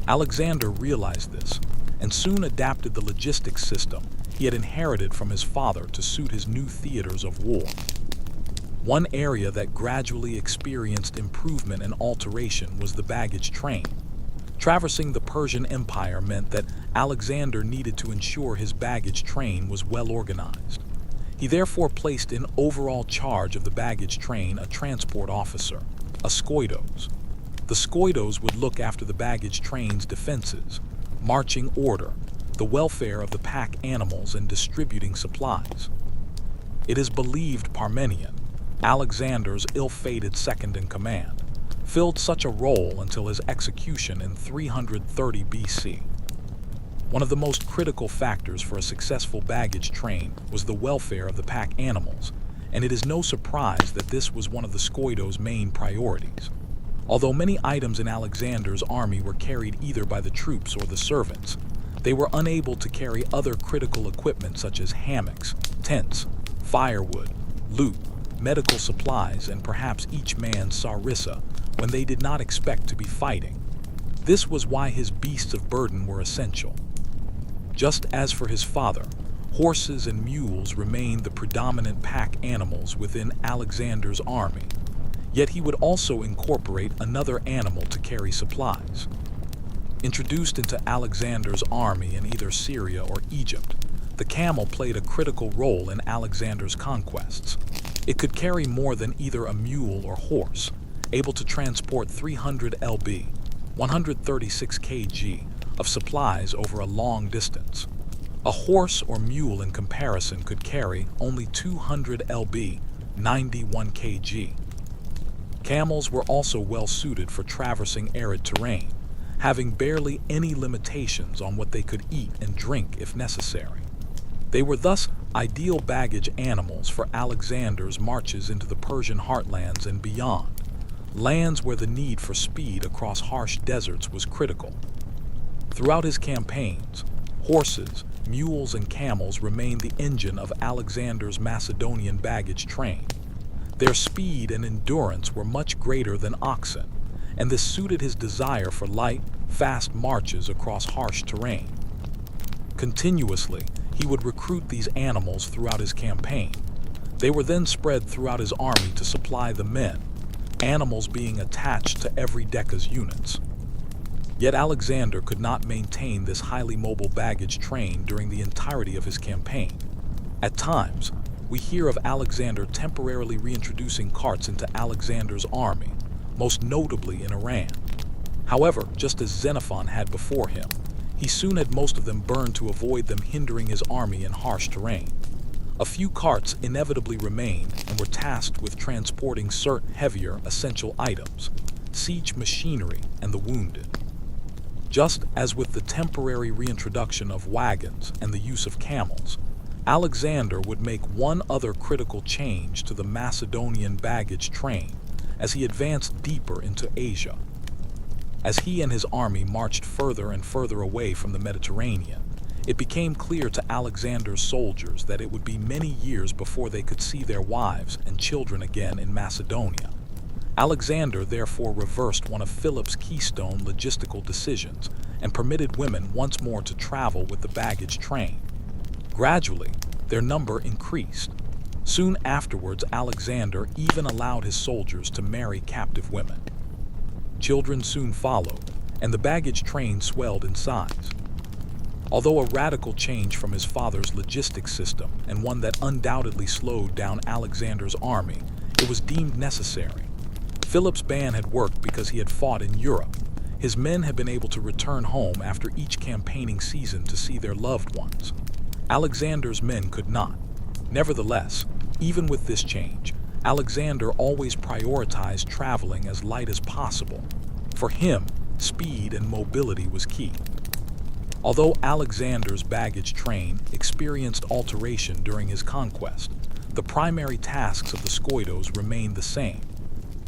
Alexander realized this, and soon adapted the logistics system he had inherited from his father to suit his new theaters of war. One area that gradually experienced improvement and alteration was the baggage train. Traversing the Persian Empire meant that Alexander needed to ensure his baggage train was well organized. He therefore placed in overall charge of the baggage train a transport officer, a skoidos. The skoidos would look after the baggage train's defenses, marching order, the welfare of the pack animals, and distributing supplies. It is believed Parmenion, Alexander's ill-fated second-in-command, filled such a role until his execution in 330 BC. One of the most critical factors for a successful baggage train was the welfare of the pack animals, and it is no surprise that this was one of the skoidos' main priorities. Although many items in Alexander's army were carried either by the troops or the servants, they were unable to carry other critical equipment such as hammocks, tents, firewood, loot, medical supplies, and perhaps each man's sarissa when they did not expect to be fighting. This was why his beasts of burden were essential. Just as for his father, horses and mules remained the predominant pack animals within Alexander's army, yet he would also incorporate another animal to carry supplies. Introduced into Alexander's army in either Syria or Egypt, the camel played a critical role in Alexander's conquests. It could carry more than either a mule or horse, able to transport 300 lb, 136 kg, of supplies over a long distance. A horse or mule in comparison could carry only 200 lb, 91 kg. Camels were also well suited for traversing arid terrain, having barely any limitations on what they could eat and drink if necessary. They were thus ideal baggage animals for Alexander's marches into the Persian heartlands and beyond, lands where the need for speed across harsh deserts was critical. Throughout his campaigns, horses, mules, and camels remained the engine of Alexander's Macedonian baggage train. Their speed and endurance were much greater than oxen, and this suited his desire for light, fast marches across harsh terrain. Continuously, he would recruit these animals throughout his campaign. They were then spread throughout his army to supply the men, animals being attached to every Decca's units. Yet Alexander could not maintain this highly mobile baggage train during the entirety of his campaign. At times, we hear of Alexander temporarily reintroducing carts into Alexander's army, most notably in Iran. However, just as Xenophon had before him, he soon had most of them burned to avoid them hindering his army in harsh terrain. A few carts inevitably remained and were tasked with transporting certain heavier essential items, siege machinery, and the wounded. Just as with the temporary reintroduction of wagons and the use of camels, Alexander would make one other critical change to the Macedonian baggage train as he advanced deeper into Asia. As he and his army marched further and further away from the Mediterranean, it became clear to Alexander's soldiers that it would be many years before they could see their wives and children again in Macedonia. Alexander therefore reversed one of Philip's keystone logistical decisions and permitted women once more to travel with the baggage train. Gradually, their number increased. Soon afterwards, Alexander even allowed his soldiers to marry captive women. Children soon followed, and the baggage train swelled in size. Although a radical change from his father's logistics system and one that undoubtedly slowed down Alexander's army, it was deemed necessary. Philip's ban had worked because he had fought in Europe. His men had been able to return home after each campaigning season to see their loved ones. Alexander's men could not. Nevertheless, even with this change, Alexander always prioritized traveling as light as possible. For him, speed and mobility was key. Although Alexander's baggage train experienced alteration during his conquest, the primary tasks of the Skoidos remained the same.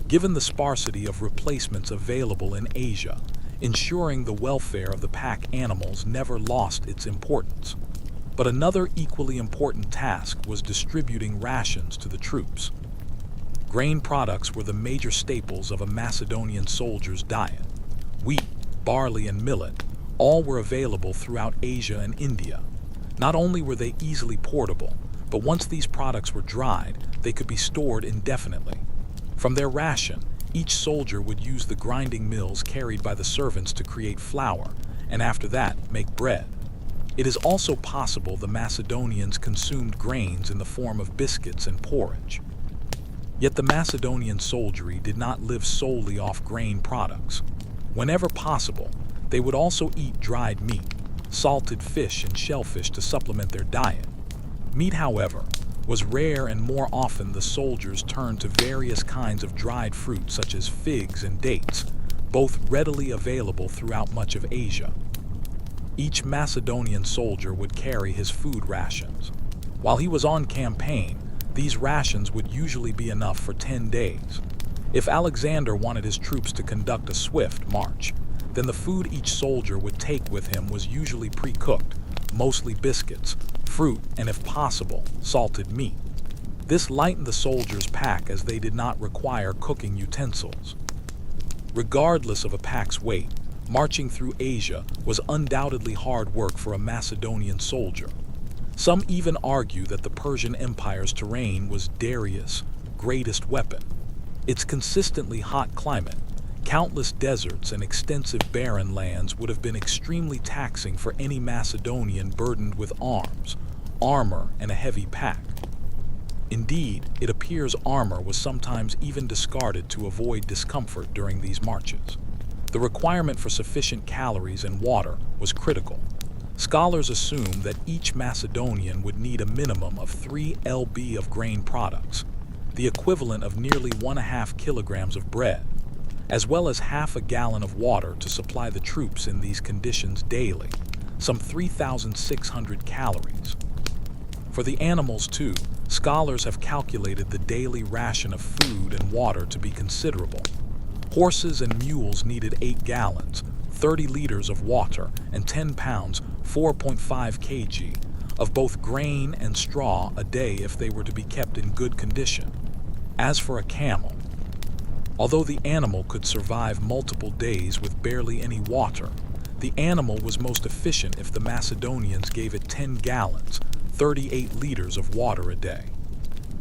Given the sparsity of replacements available in Asia, ensuring the welfare of the pack animals never lost its importance. But another equally important task was distributing rations to the troops. Grain products were the major staples of a Macedonian soldier's diet. Wheat, barley, and millet all were available throughout Asia and India. Not only were they easily portable, but once these products were dried, they could be stored indefinitely. From their ration, each soldier would use the grinding mills carried by the servants to create flour, and after that, make bread. It is also possible the Macedonians consumed grains in the form of biscuits and porridge. Yet the Macedonian soldiery did not live solely off grain products. Whenever possible, they would also eat dried meat, salted fish, and shellfish to supplement their diet. Meat, however, was rare, and more often the soldiers turned to various kinds of dried fruit such as figs and dates, both readily available throughout much of Asia. Each Macedonian soldier would carry his food rations. While he was on campaign, these rations would usually be enough for 10 days. If Alexander wanted his troops to conduct a swift march, then the food each soldier would take with him was usually pre-cooked, mostly biscuits, fruit, and if possible, salted meat. This lightened the soldiers' pack as they did not require cooking utensils. Regardless of a pack's weight, marching through Asia was undoubtedly hard work for a Macedonian soldier. Some even argue that the Persian Empire's terrain was Darius' greatest weapon. Its consistently hot climate, Countless deserts and extensive barren lands would have been extremely taxing for any Macedonian burdened with arms, armor, and a heavy pack. Indeed, it appears armor was sometimes even discarded to avoid discomfort during these marches. The requirement for sufficient calories and water was critical. Scholars assume that each Macedonian would need a minimum of 3 lb of grain products, the equivalent of nearly 1.5 kilograms of bread, as well as half a gallon of water to supply the troops in these conditions daily, some 3,600 calories. For the animals too, scholars have calculated the daily ration of food and water to be considerable. Horses and mules needed 8 gallons, 30 liters of water, and 10 pounds, 4.5 kg, of both grain and straw a day if they were to be kept in good condition. As for a camel, although the animal could survive multiple days with barely any water, the animal was most efficient if the Macedonians gave it 10 gallons, 38 liters of water a day.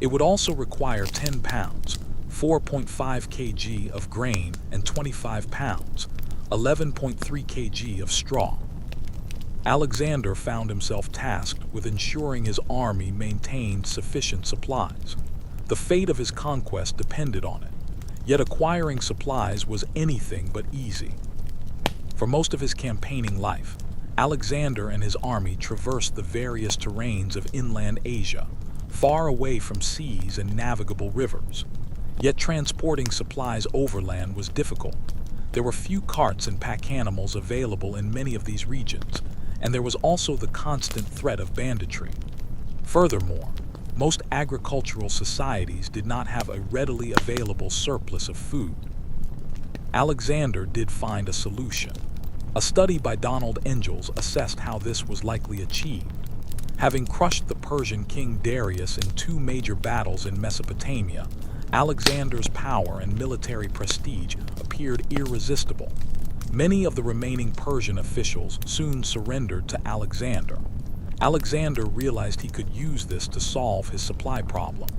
It would also require 10 pounds, 4.5 kg of grain and 25 pounds, 11.3 kg of straw. Alexander found himself tasked with ensuring his army maintained sufficient supplies. The fate of his conquest depended on it. Yet acquiring supplies was anything but easy. For most of his campaigning life, Alexander and his army traversed the various terrains of inland Asia, far away from seas and navigable rivers. Yet transporting supplies overland was difficult. There were few carts and pack animals available in many of these regions, and there was also the constant threat of banditry. Furthermore, most agricultural societies did not have a readily available surplus of food. Alexander did find a solution. A study by Donald Engels assessed how this was likely achieved. Having crushed the Persian king Darius in 2 major battles in Mesopotamia, Alexander's power and military prestige appeared irresistible. Many of the remaining Persian officials soon surrendered to Alexander. Alexander realized he could use this to solve his supply problem.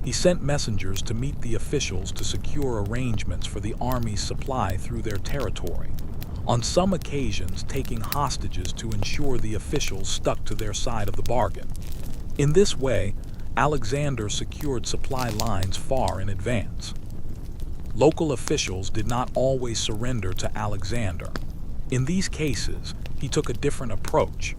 He sent messengers to meet the officials to secure arrangements for the army's supply through their territory, on some occasions taking hostages to ensure the officials stuck to their side of the bargain. In this way, Alexander secured supply lines far in advance. Local officials did not always surrender to Alexander. In these cases, he took a different approach.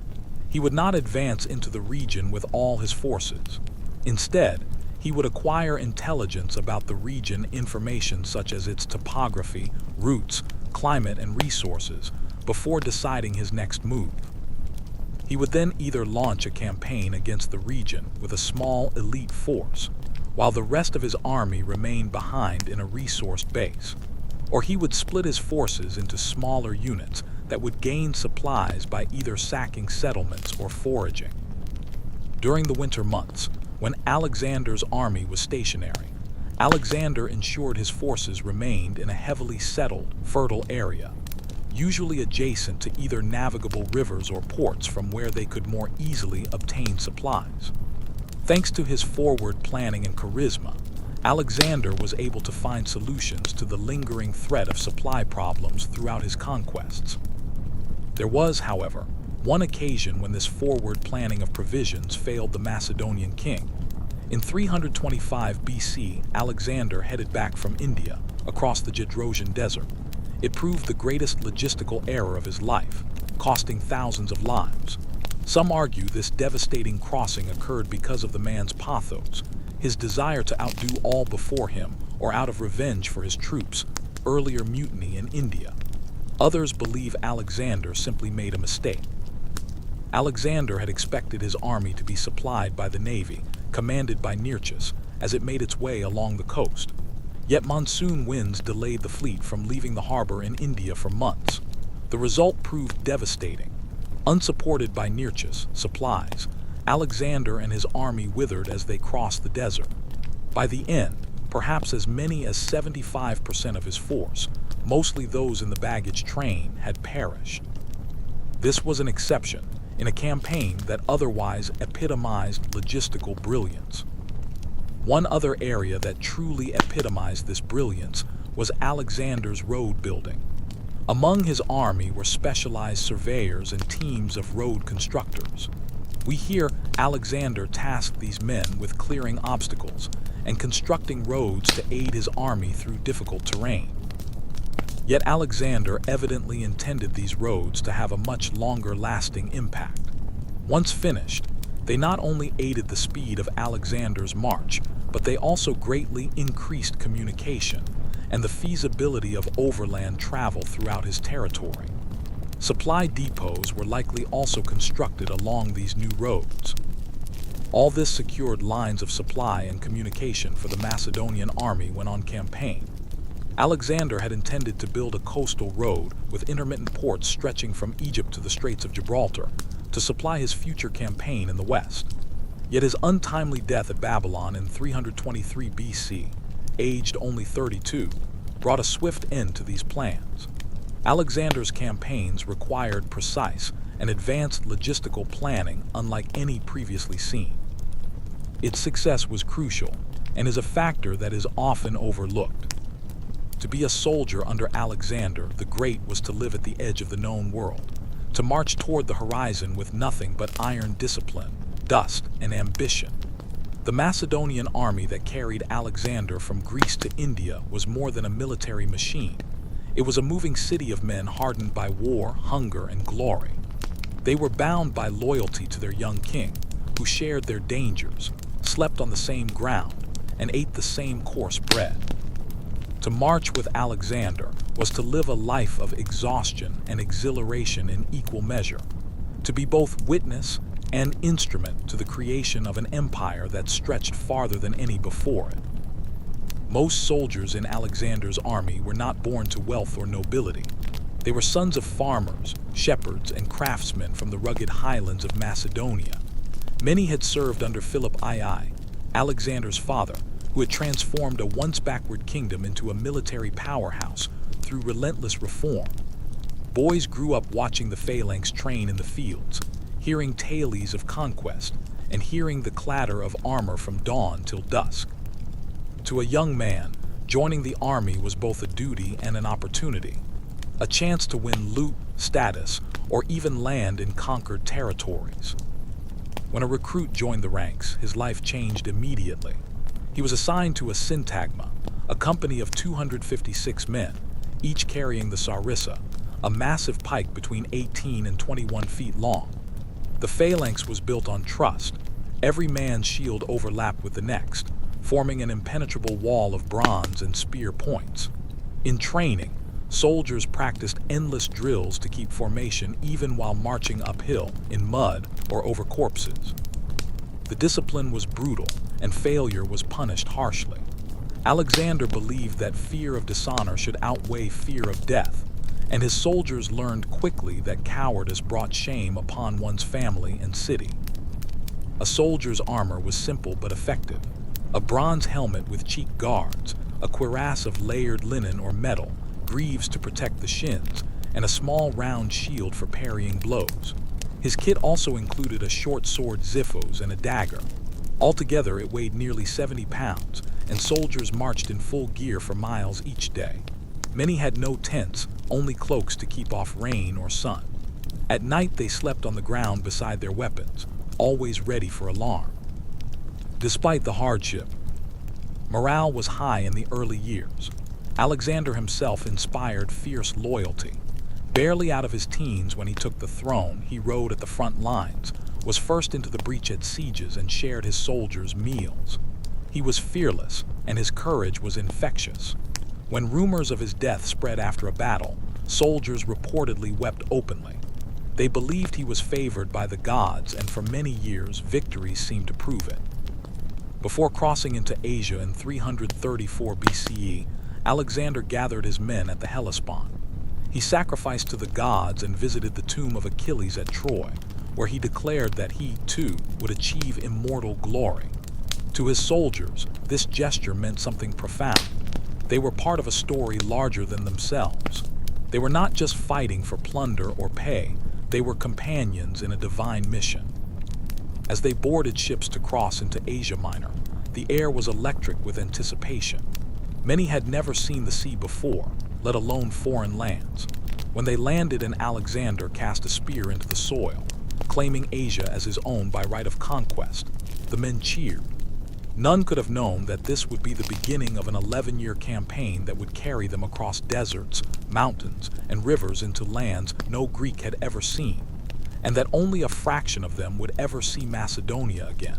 He would not advance into the region with all his forces. Instead, he would acquire intelligence about the region, information such as its topography, routes, climate, and resources, before deciding his next move. He would then either launch a campaign against the region with a small elite force, while the rest of his army remained behind in a resourced base, or he would split his forces into smaller units that would gain supplies by either sacking settlements or foraging. During the winter months, when Alexander's army was stationary, Alexander ensured his forces remained in a heavily settled, fertile area, usually adjacent to either navigable rivers or ports from where they could more easily obtain supplies. Thanks to his forward planning and charisma, Alexander was able to find solutions to the lingering threat of supply problems throughout his conquests. There was, however, one occasion when this forward planning of provisions failed the Macedonian king. In 325 BC, Alexander headed back from India across the Gedrosian Desert. It proved the greatest logistical error of his life, costing thousands of lives. Some argue this devastating crossing occurred because of the man's pathos, his desire to outdo all before him, or out of revenge for his troops' earlier mutiny in India. Others believe Alexander simply made a mistake. Alexander had expected his army to be supplied by the navy, commanded by Nearchus, as it made its way along the coast. Yet monsoon winds delayed the fleet from leaving the harbor in India for months. The result proved devastating. Unsupported by Nearchus' supplies, Alexander and his army withered as they crossed the desert. By the end, perhaps as many as 75% of his force, mostly those in the baggage train, had perished. This was an exception in a campaign that otherwise epitomized logistical brilliance. One other area that truly epitomized this brilliance was Alexander's road building. Among his army were specialized surveyors and teams of road constructors. We hear Alexander tasked these men with clearing obstacles and constructing roads to aid his army through difficult terrain. Yet Alexander evidently intended these roads to have a much longer-lasting impact. Once finished, they not only aided the speed of Alexander's march, but they also greatly increased communication and the feasibility of overland travel throughout his territory. Supply depots were likely also constructed along these new roads. All this secured lines of supply and communication for the Macedonian army when on campaign. Alexander had intended to build a coastal road with intermittent ports stretching from Egypt to the Straits of Gibraltar to supply his future campaign in the west. Yet his untimely death at Babylon in 323 BC, aged only 32, brought a swift end to these plans. Alexander's campaigns required precise and advanced logistical planning unlike any previously seen. Its success was crucial and is a factor that is often overlooked. To be a soldier under Alexander the Great was to live at the edge of the known world, to march toward the horizon with nothing but iron discipline, dust, and ambition. The Macedonian army that carried Alexander from Greece to India was more than a military machine. It was a moving city of men hardened by war, hunger, and glory. They were bound by loyalty to their young king, who shared their dangers, slept on the same ground, and ate the same coarse bread. To march with Alexander was to live a life of exhaustion and exhilaration in equal measure, to be both witness and instrument to the creation of an empire that stretched farther than any before it. Most soldiers in Alexander's army were not born to wealth or nobility. They were sons of farmers, shepherds, and craftsmen from the rugged highlands of Macedonia. Many had served under Philip II, Alexander's father, who had transformed a once backward kingdom into a military powerhouse through relentless reform. Boys grew up watching the phalanx train in the fields, hearing tales of conquest, and hearing the clatter of armor from dawn till dusk. To a young man, joining the army was both a duty and an opportunity, a chance to win loot, status, or even land in conquered territories. When a recruit joined the ranks, his life changed immediately. He was assigned to a syntagma, a company of 256 men, each carrying the sarissa, a massive pike between 18 and 21 feet long. The phalanx was built on trust. Every man's shield overlapped with the next, forming an impenetrable wall of bronze and spear points. In training, soldiers practiced endless drills to keep formation even while marching uphill in mud or over corpses. The discipline was brutal, and failure was punished harshly. Alexander believed that fear of dishonor should outweigh fear of death, and his soldiers learned quickly that cowardice brought shame upon one's family and city. A soldier's armor was simple but effective: a bronze helmet with cheek guards, a cuirass of layered linen or metal, greaves to protect the shins, and a small round shield for parrying blows. His kit also included a short sword xiphos and a dagger. Altogether, it weighed nearly 70 pounds, and soldiers marched in full gear for miles each day. Many had no tents, only cloaks to keep off rain or sun. At night, they slept on the ground beside their weapons, always ready for alarm. Despite the hardship, morale was high in the early years. Alexander himself inspired fierce loyalty. Barely out of his teens when he took the throne, he rode at the front lines, was first into the breach at sieges, and shared his soldiers' meals. He was fearless, and his courage was infectious. When rumors of his death spread after a battle, soldiers reportedly wept openly. They believed he was favored by the gods, and for many years victories seemed to prove it. Before crossing into Asia in 334 BCE, Alexander gathered his men at the Hellespont. He sacrificed to the gods and visited the tomb of Achilles at Troy, where he declared that he, too, would achieve immortal glory. To his soldiers, this gesture meant something profound. They were part of a story larger than themselves. They were not just fighting for plunder or pay, they were companions in a divine mission. As they boarded ships to cross into Asia Minor, the air was electric with anticipation. Many had never seen the sea before, let alone foreign lands. When they landed and Alexander cast a spear into the soil, claiming Asia as his own by right of conquest, the men cheered. None could have known that this would be the beginning of an 11-year campaign that would carry them across deserts, mountains, and rivers into lands no Greek had ever seen, and that only a fraction of them would ever see Macedonia again.